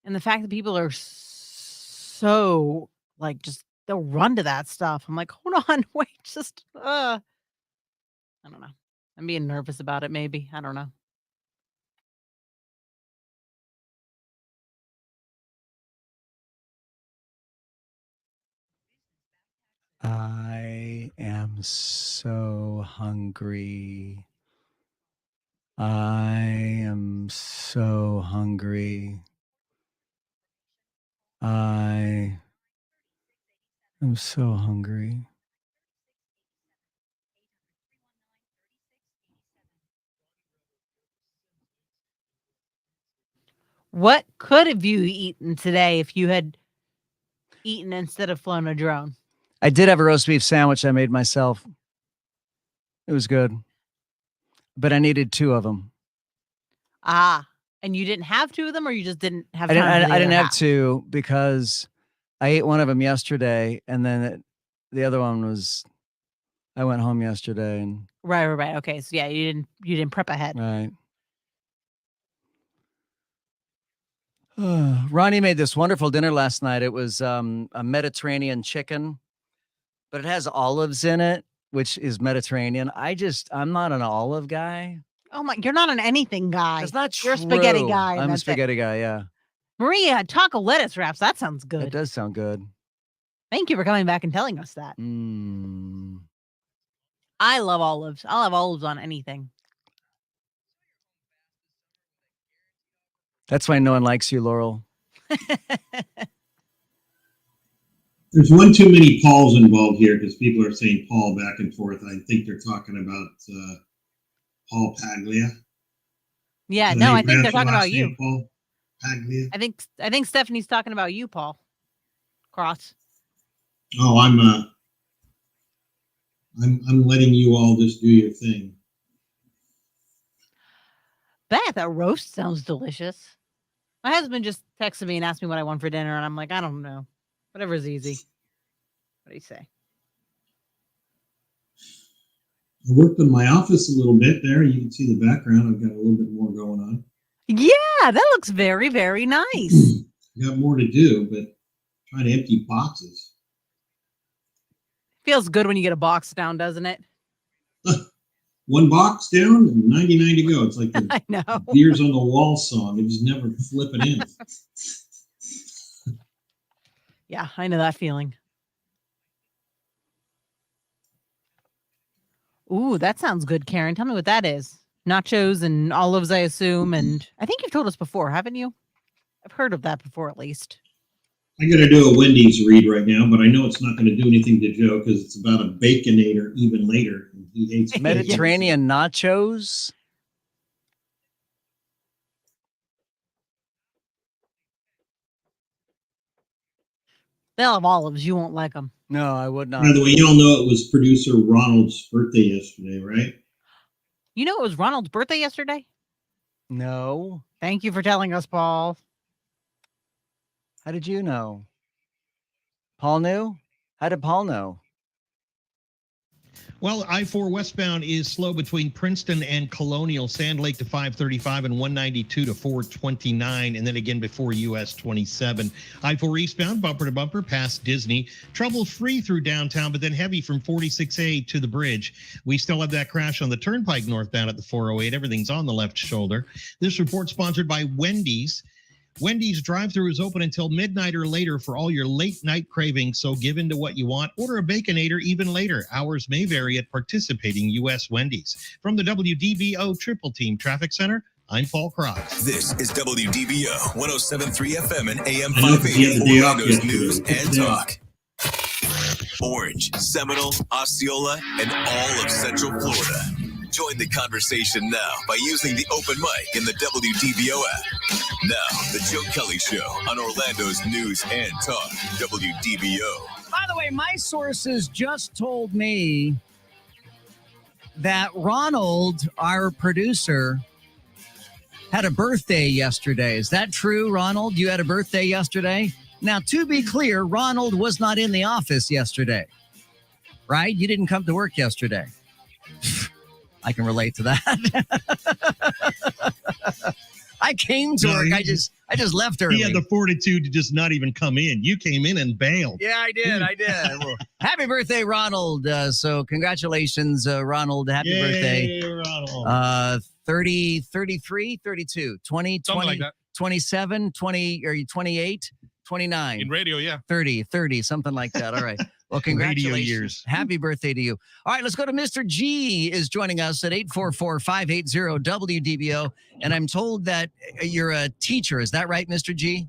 And the fact that people are so they'll run to that stuff. I'm like, hold on, wait, I don't know. I'm being nervous about it, maybe. I don't know. I am so hungry. I am so hungry. I am so hungry. What could have you eaten today if you had eaten instead of flown a drone? I did have a roast beef sandwich I made myself. It was good. But I needed 2 of them. Ah, and you didn't have 2 of them, or you just didn't have time? I didn't have 2 because I ate one of them yesterday, and then the other one was I went home yesterday and Right. Okay, so yeah, you didn't prep ahead. right. Ronnie made this wonderful dinner last night. It was a Mediterranean chicken, but it has olives in it, which is Mediterranean. I'm not an olive guy. Oh my, you're not an anything guy. That's not true. You're a spaghetti guy. I'm a spaghetti guy, yeah. Maria had taco lettuce wraps. That sounds good. It does sound good. Thank you for coming back and telling us that. I love olives. I'll have olives on anything. That's why no one likes you, Laurel. There's one too many Pauls involved here because people are saying Paul back and forth. I think they're talking about Paul Paglia. Yeah, no, I think they're talking about you. Paul Paglia. I think Stephanie's talking about you, Paul Cross. Oh, I'm letting you all just do your thing. Beth, that roast sounds delicious. My husband just texted me and asked me what I want for dinner, and I'm like, I don't know. Whatever's easy. What do you say? I worked in my office a little bit there. You can see the background. I've got a little bit more going on. Yeah, that looks very, very nice. I got more to do, but trying to empty boxes. Feels good when you get a box down, doesn't it? One box down and 99 to go. It's like the I know. Beers on the Wall song. You just never flip it in. Yeah, I know that feeling. Ooh, that sounds good, Karen. Tell me what that is. Nachos and olives, I assume. And I think you've told us before, haven't you? I've heard of that before, at least. I got to do a Wendy's read right now, but I know it's not going to do anything to Joe because it's about a Baconator even later. And he hates Mediterranean nachos. They'll have olives. You won't like them. No, I would not. By the way, you all know it was producer Ronald's birthday yesterday, right? You know it was Ronald's birthday yesterday? No. Thank you for telling us, Paul. How did you know? Paul knew? How did Paul know? Well, I-4 westbound is slow between Princeton and Colonial, Sand Lake to 535 and 192 to 429, and then again before US 27. I-4 eastbound, bumper to bumper, past Disney. Trouble-free through downtown, but then heavy from 46A to the bridge. We still have that crash on the Turnpike northbound at the 408. Everything's on the left shoulder. This report sponsored by Wendy's. Wendy's drive-thru is open until midnight or later for all your late-night cravings, so give in to what you want. Order a Baconator even later. Hours may vary at participating U.S. Wendy's. From the WDBO Triple Team Traffic Center, I'm Paul Cross. This is WDBO 107.3 FM and AM 580, Orlando's news and talk. Orange, Seminole, Osceola, and all of Central Florida. Join the conversation now by using the open mic in the WDBO app. Now, the Joe Kelley Show on Orlando's news and talk, WDBO. By the way, my sources just told me that Ronald, our producer, had a birthday yesterday. Is that true, Ronald? You had a birthday yesterday? Now, to be clear, Ronald was not in the office yesterday, right? You didn't come to work yesterday. I can relate to that. I came to work. I just left early. He had the fortitude to just not even come in. You came in and bailed. Yeah, I did. Well, happy birthday, Ronald. So congratulations, Ronald. Happy birthday. Ronald. 30, 33, 32, 20, 20, like that. 27, 20, are you 28, 29? In radio, yeah. 30, something like that. All right. Well, congratulations. Radio years. Happy birthday to you. All right, let's go to Mr. G is joining us at 844-580-WDBO. And I'm told that you're a teacher. Is that right, Mr. G?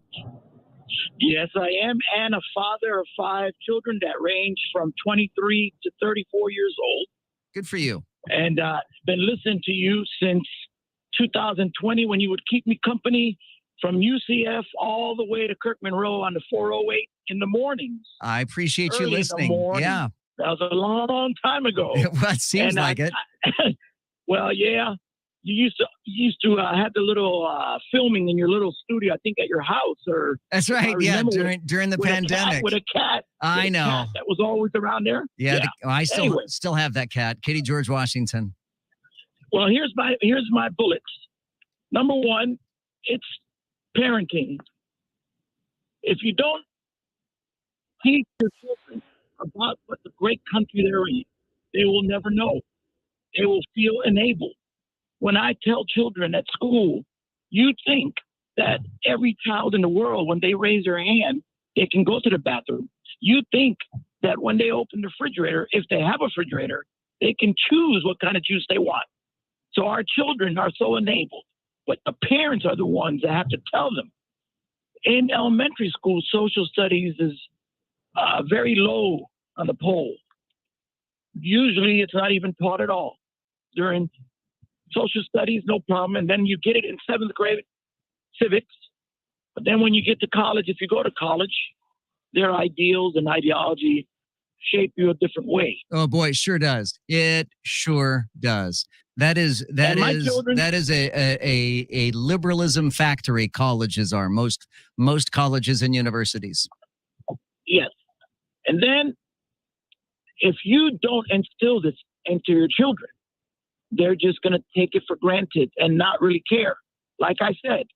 Yes, I am. And a father of 5 children that range from 23 to 34 years old. Good for you. And been listening to you since 2020 when you would keep me company from UCF all the way to Kirkman Row on the 408 in the mornings. I appreciate you Early in the listening. morning. Yeah. That was a long time ago. Well, it seems like it. Well, yeah. You used to have the little filming in your little studio, I think at your house. Or that's right. Yeah, during the pandemic. With a cat. I know. That was always around there. Yeah, I Anyway. still have that cat, Katie George Washington. Well, here's my bullets. Number one, it's parenting. If you don't teach your children about what the great country they're in, they will never know. They will feel enabled. When I tell children at school, you think that every child in the world, when they raise their hand, they can go to the bathroom. You think that when they open the refrigerator, if they have a refrigerator, they can choose what kind of juice they want. So our children are so enabled, but the parents are the ones that have to tell them. In elementary school, social studies is very low on the poll. Usually it's not even taught at all. During social studies, no problem. And then you get it in 7th grade civics. But then when you get to college, if you go to college, their ideals and ideology shape you a different way. Oh, boy, it sure does. It sure does. That is And my children- a liberalism factory. Colleges are most colleges and universities. Yes. And then if you don't instill this into your children, they're just going to take it for granted and not really care. Like I said,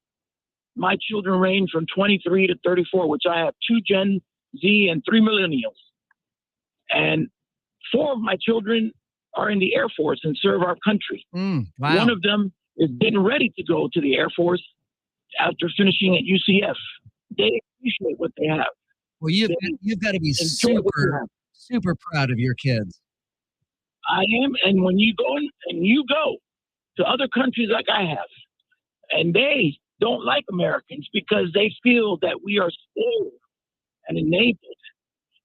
my children range from 23 to 34, which I have 2 Gen Z and 3 millennials. And 4 of my children are in the Air Force and serve our country. Wow. One of them is getting ready to go to the Air Force after finishing at UCF. They appreciate what they have. Well, you've got to be super proud of your kids. I am, and when you go to other countries like I have, and they don't like Americans because they feel that we are spoiled and enabled.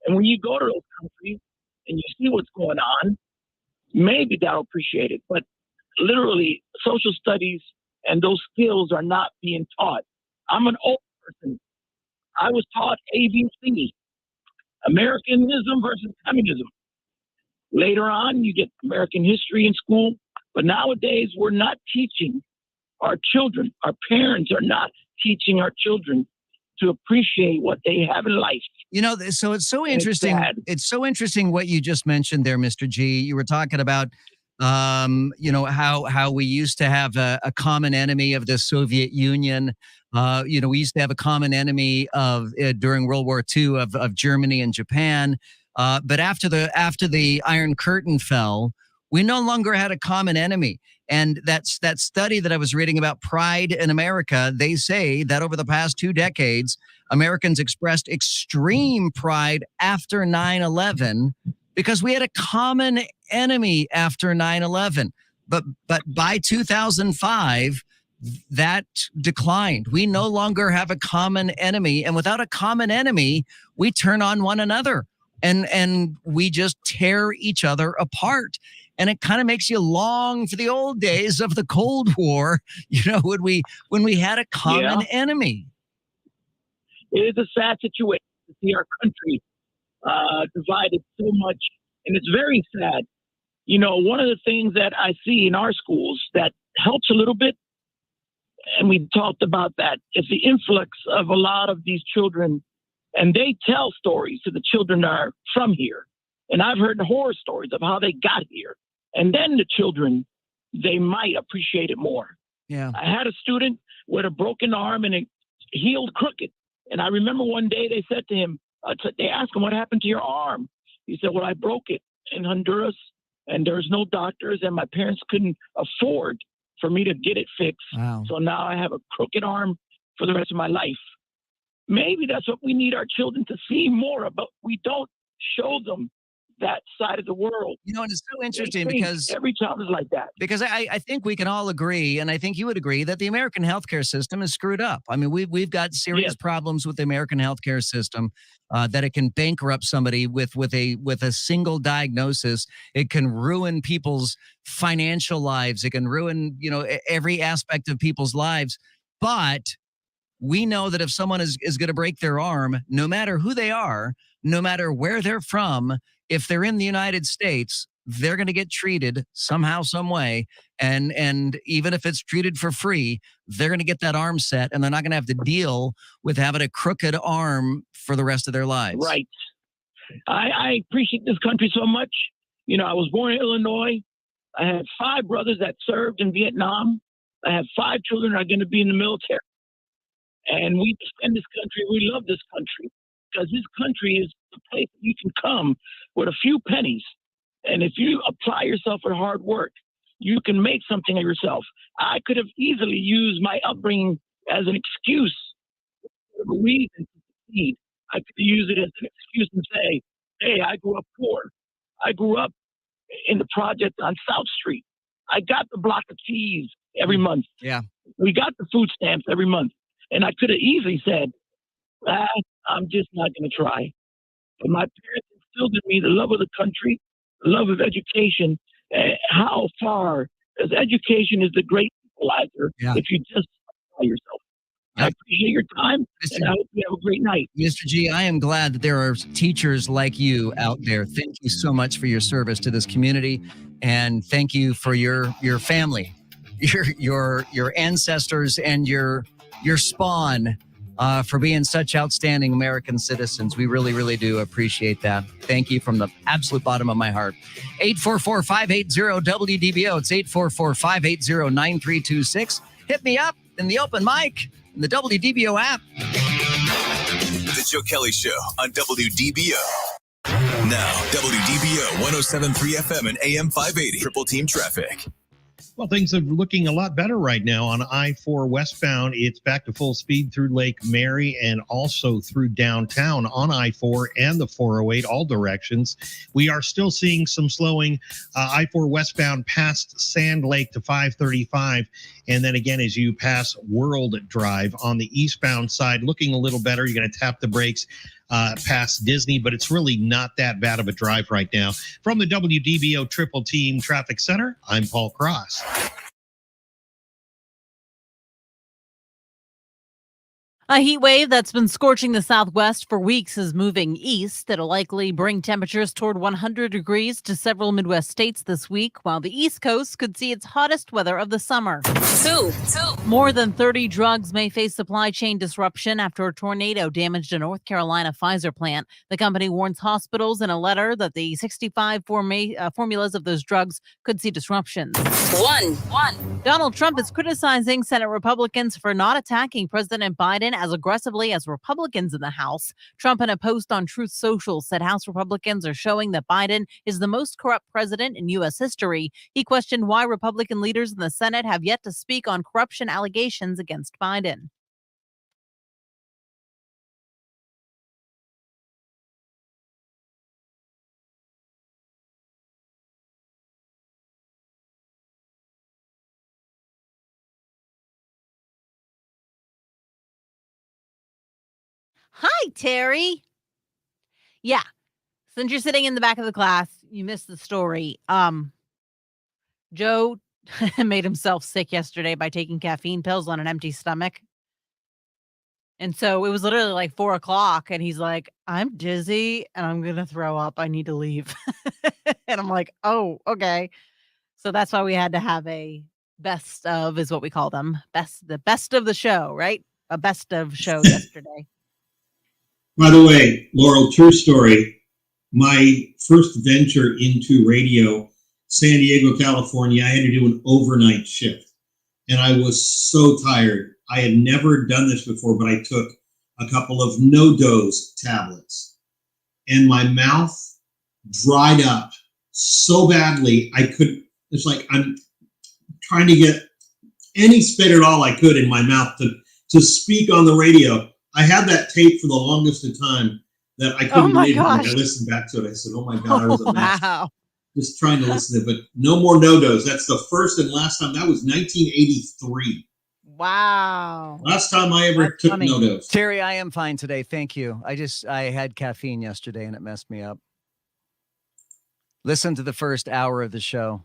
And when you go to those countries and you see what's going on, maybe they'll appreciate it. But literally, social studies and those skills are not being taught. I'm an old person. I was taught ABC, Americanism versus communism. Later on, you get American history in school, but nowadays we're not teaching our children. Our parents are not teaching our children to appreciate what they have in life. You know, so it's so interesting. It's so interesting what you just mentioned there, Mr. G. You were talking about, you know, how we used to have a common enemy of the Soviet Union. You know, we used to have a common enemy of during World War II of Germany and Japan. But after the Iron Curtain fell, we no longer had a common enemy. And that study that I was reading about pride in America, they say that over the past 2 decades, Americans expressed extreme pride after 9/11 because we had a common enemy after 9/11. But by 2005, that declined. We no longer have a common enemy. And without a common enemy, we turn on one another and we just tear each other apart. And it kind of makes you long for the old days of the Cold War, you know, when we had a common enemy. It is a sad situation to see our country divided so much, and it's very sad. You know, one of the things that I see in our schools that helps a little bit, and we talked about that, is the influx of a lot of these children, and they tell stories to the children that are from here. And I've heard horror stories of how they got here. And then the children, they might appreciate it more. Yeah. I had a student with a broken arm and it healed crooked. And I remember one day they said to him, they asked him, what happened to your arm? He said, well, I broke it in Honduras and there's no doctors and my parents couldn't afford for me to get it fixed. Wow. So now I have a crooked arm for the rest of my life. Maybe that's what we need our children to see more about. We don't show them that side of the world. You know, and it's so interesting because every child is like that. Because I think we can all agree, and I think you would agree, that the American healthcare system is screwed up. I mean, we've got serious problems with the American healthcare system, that it can bankrupt somebody with a single diagnosis. It can ruin people's financial lives. It can ruin, you know, every aspect of people's lives. But we know that if someone is going to break their arm, no matter who they are, no matter where they're from, if they're in the United States, they're going to get treated somehow, some way. And even if it's treated for free, they're going to get that arm set and they're not going to have to deal with having a crooked arm for the rest of their lives. Right. I appreciate this country so much. You know, I was born in Illinois. I had 5 brothers that served in Vietnam. I have 5 children that are going to be in the military. And we defend this country. We love this country because this country is the place you can come with a few pennies. And if you apply yourself with hard work, you can make something of yourself. I could have easily used my upbringing as an excuse, a reason to succeed. I could use it as an excuse and say, hey, I grew up poor. I grew up in the project on South Street. I got the block of cheese every month. Yeah. We got the food stamps every month. And I could have easily said, I'm just not going to try. But my parents instilled in me the love of the country, the love of education, how far, as education is the great equalizer if you just apply yourself. I appreciate your time, and I hope you have a great night. Mr. G, I am glad that there are teachers like you out there. Thank you so much for your service to this community, and thank you for your family, your ancestors, and your spawn for being such outstanding American citizens. We really, really do appreciate that. Thank you from the absolute bottom of my heart. 844-580-WDBO. It's 844-580-9326. Hit me up in the open mic in the WDBO app. The Joe Kelley Show on WDBO. Now, WDBO 107.3 FM and AM 580. Triple Team Traffic. Well, things are looking a lot better right now on I-4 westbound. It's back to full speed through Lake Mary and also through downtown on I-4 and the 408, all directions. We are still seeing some slowing I-4 westbound past Sand Lake to 535. And then again, as you pass World Drive on the eastbound side, looking a little better. You're going to tap the brakes past Disney, but it's really not that bad of a drive right now. From the WDBO Triple Team Traffic Center, I'm Paul Cross. A heat wave that's been scorching the Southwest for weeks is moving east. It'll likely bring temperatures toward 100 degrees to several Midwest states this week, while the East Coast could see its hottest weather of the summer. More than 30 drugs may face supply chain disruption after a tornado damaged a North Carolina Pfizer plant. The company warns hospitals in a letter that the 65 formulas of those drugs could see disruptions. Donald Trump is criticizing Senate Republicans for not attacking President Biden as aggressively as Republicans in the House. Trump, in a post on Truth Social, said House Republicans are showing that Biden is the most corrupt president in U.S. history. He questioned why Republican leaders in the Senate have yet to speak on corruption allegations against Biden. Hi, Terry. Yeah. Since you're sitting in the back of the class, you missed the story. Joe made himself sick yesterday by taking caffeine pills on an empty stomach. And so it was literally like 4:00 and he's like, I'm dizzy and I'm going to throw up. I need to leave. And I'm like, oh, okay. So that's why we had to have a best of, is what we call them. The best of the show, right? A best of show yesterday. By the way, Laurel, true story. My first venture into radio, San Diego, California, I had to do an overnight shift. And I was so tired. I had never done this before, but I took a couple of no-dose tablets. And my mouth dried up so badly, it's like I'm trying to get any spit at all I could in my mouth to speak on the radio. I had that tape for the longest of time that I couldn't believe it. When I listened back to it, I said, oh my God, I was a mess. Wow. Just trying to listen to it, but no more no-dos. That's the first and last time. That was 1983. Wow. Last time I ever took no-dos. Terry, I am fine today. Thank you. I had caffeine yesterday and it messed me up. Listen to the first hour of the show.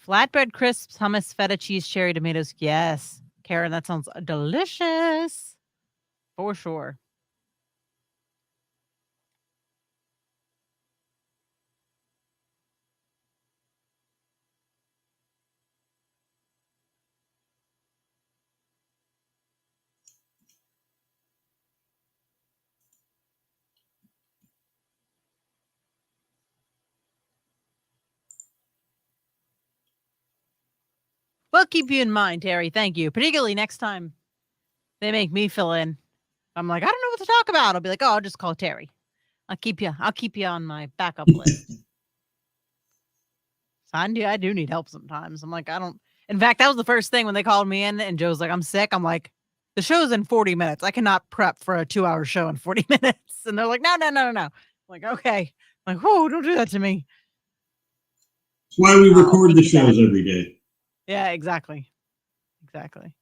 Flatbread crisps, hummus, feta cheese, cherry tomatoes. Yes. Karen, that sounds delicious. For sure. We'll keep you in mind, Terry. Thank you. Particularly next time they make me fill in. I'm like, I don't know what to talk about. I'll be like, oh, I'll just call Terry. I'll keep you on my backup list. So I do need help sometimes. I'm like, in fact, that was the first thing when they called me in and Joe's like, I'm sick. I'm like, the show's in 40 minutes. I cannot prep for a 2-hour show in 40 minutes. And they're like, no. I'm like, okay. I'm like, whoa, don't do that to me. That's why we record the shows every day. Yeah, exactly. Exactly.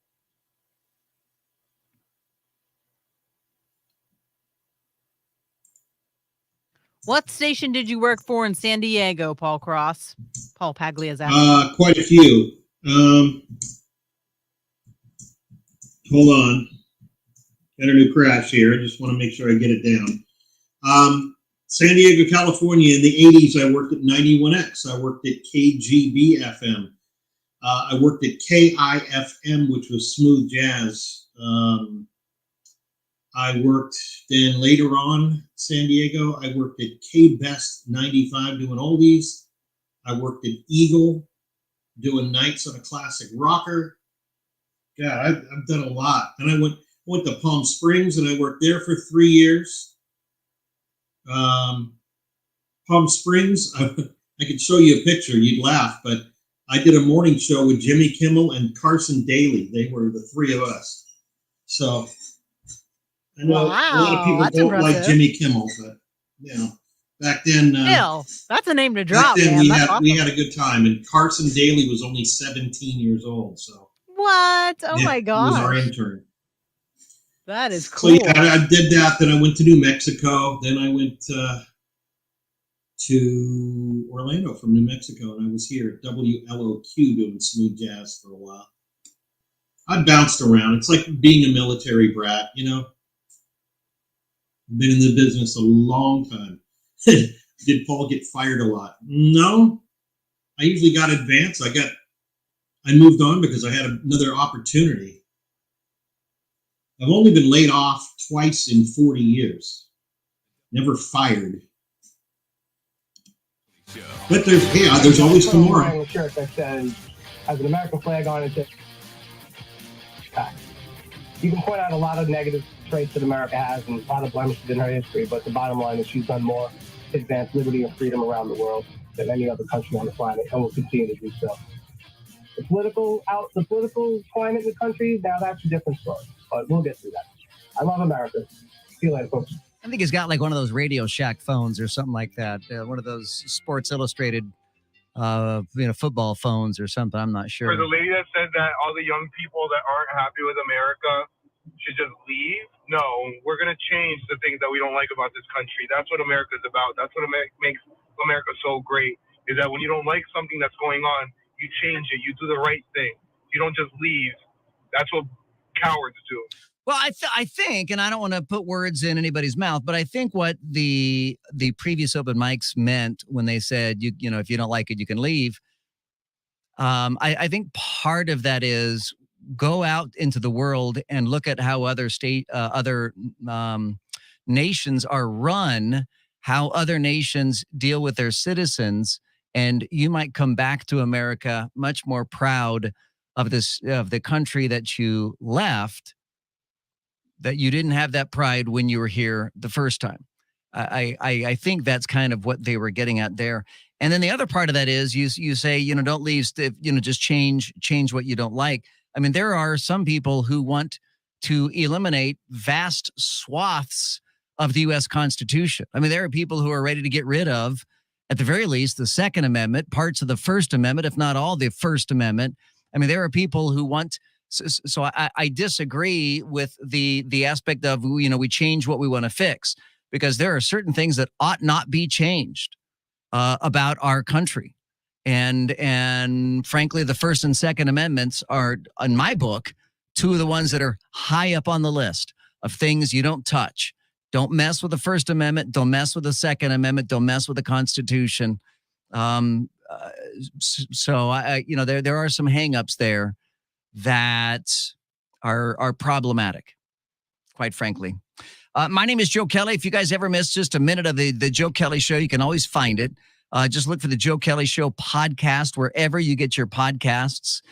What station did you work for in San Diego, Paul Cross? Paul Paglia's asking. Quite a few. Hold on. Got a new crash here. I just want to make sure I get it down. San Diego, California. In the 80s, I worked at 91X. I worked at KGB FM. I worked at KIFM, which was smooth jazz. I worked then later on San Diego. I worked at K-Best 95 doing oldies. I worked at Eagle doing nights on a classic rocker. Yeah, I've done a lot. And I went to Palm Springs and I worked there for 3 years. Palm Springs, I could show you a picture, you'd laugh, but I did a morning show with Jimmy Kimmel and Carson Daly. They were the three of us. So I know a lot of people don't like Jimmy Kimmel, but back then, that's a name to back drop. then Man. we had a good time. And Carson Daly was only 17 years old. So What? Oh my he was our gosh. intern. That is So cool. yeah, I did that. Then I went to New Mexico. Then I went to Orlando from New Mexico, and I was here at WLOQ doing smooth jazz for a while. I bounced around. It's like being a military brat, you know. Been in the business a long time. Did Paul get fired a lot? No. I usually got advanced. I moved on because I had another opportunity. I've only been laid off twice in 40 years. Never fired. But there's always tomorrow. I'm wearing a shirt that says, has an American flag on it. You can point out a lot of negative traits that America has and a lot of blemishes in her history, but the bottom line is she's done more to advance liberty and freedom around the world than any other country on the planet, and will continue to do so. The political climate in the country, now that's a different story, but we'll get through that. I love America. See you later, folks. I think he's got like one of those Radio Shack phones or something like that. One of those Sports Illustrated, football phones or something. I'm not sure. For the lady that said that all the young people that aren't happy with America should just leave. No, we're going to change the things that we don't like about this country. That's what America's about. That's what makes America so great, is that when you don't like something that's going on, you change it. You do the right thing. You don't just leave. That's what cowards do. Well, I think, and I don't want to put words in anybody's mouth, but I think what the previous open mics meant when they said, you know, if you don't like it, you can leave. I think part of that is go out into the world and look at how other nations are run, how other nations deal with their citizens, and you might come back to America much more proud of the country that you left, that you didn't have that pride when you were here the first time. I think that's kind of what they were getting at there. And then the other part of that is you say, you know, don't leave, you know, just change what you don't like. I mean, there are some people who want to eliminate vast swaths of the U.S. Constitution. I mean, there are people who are ready to get rid of, at the very least, the Second Amendment, parts of the First Amendment, if not all the First Amendment. I mean, there are people who want. So I disagree with the aspect of, you know, we change what we want to fix, because there are certain things that ought not be changed about our country. And frankly, the First and Second Amendments are, in my book, two of the ones that are high up on the list of things you don't touch. Don't mess with the First Amendment. Don't mess with the Second Amendment. Don't mess with the Constitution. So you know, there are some hangups there that are problematic, quite frankly. My name is Joe Kelley. If you guys ever missed just a minute of the Joe Kelley Show, you can always find it. Just look for the Joe Kelley Show podcast wherever you get your podcasts.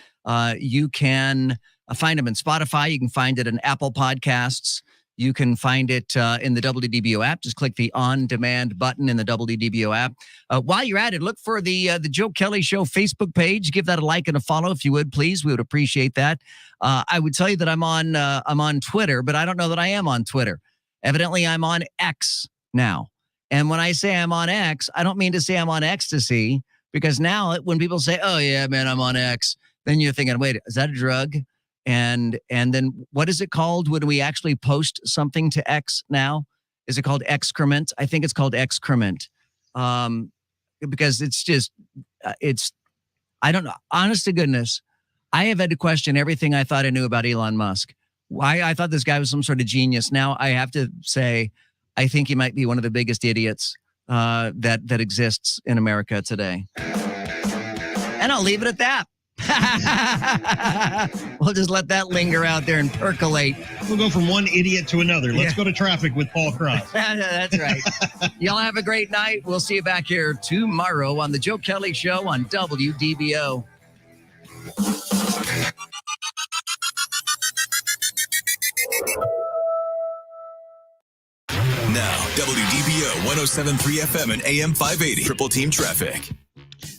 You can find them in Spotify. You can find it in Apple Podcasts. You can find it in the WDBO app. Just click the on-demand button in the WDBO app. While you're at it, look for the Joe Kelley Show Facebook page. Give that a like and a follow if you would, please. We would appreciate that. I would tell you that I'm on Twitter, but I don't know that I am on Twitter. Evidently, I'm on X now. And when I say I'm on X, I don't mean to say I'm on ecstasy, because now when people say, "Oh yeah, man, I'm on X," then you're thinking, "Wait, is that a drug?" And then what is it called when we actually post something to X now? Is it called excrement? I think it's called excrement. Because it's just, I don't know. Honest to goodness, I have had to question everything I thought I knew about Elon Musk. I thought this guy was some sort of genius. Now I have to say, I think he might be one of the biggest idiots that exists in America today. And I'll leave it at that. We'll just let that linger out there and percolate. We'll go from one idiot to another. Let's go to traffic with Paul Cross. That's right. Y'all have a great night. We'll see you back here tomorrow on the Joe Kelley Show on WDBO. Now, WDBO 107.3 FM and AM 580. Triple Team Traffic.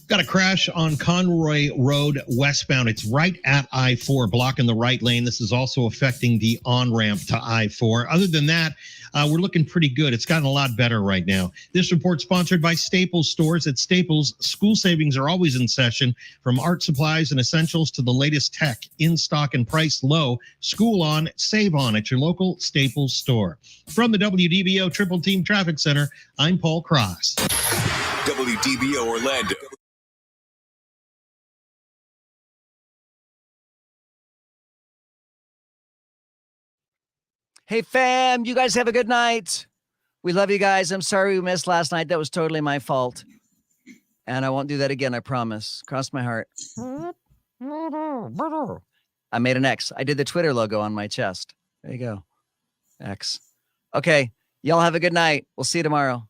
Got a crash on Conroy Road westbound. It's right at I-4, blocking the right lane. This is also affecting the on-ramp to I-4. Other than that, we're looking pretty good. It's gotten a lot better right now. This report sponsored by Staples Stores. At Staples, school savings are always in session. From art supplies and essentials to the latest tech, in stock and priced low. School on, save on at your local Staples store. From the WDBO Triple Team Traffic Center, I'm Paul Cross. WDBO Orlando. Hey, fam, you guys have a good night. We love you guys. I'm sorry we missed last night. That was totally my fault. And I won't do that again, I promise. Cross my heart. I made an X. I did the Twitter logo on my chest. There you go. X. Okay, y'all have a good night. We'll see you tomorrow.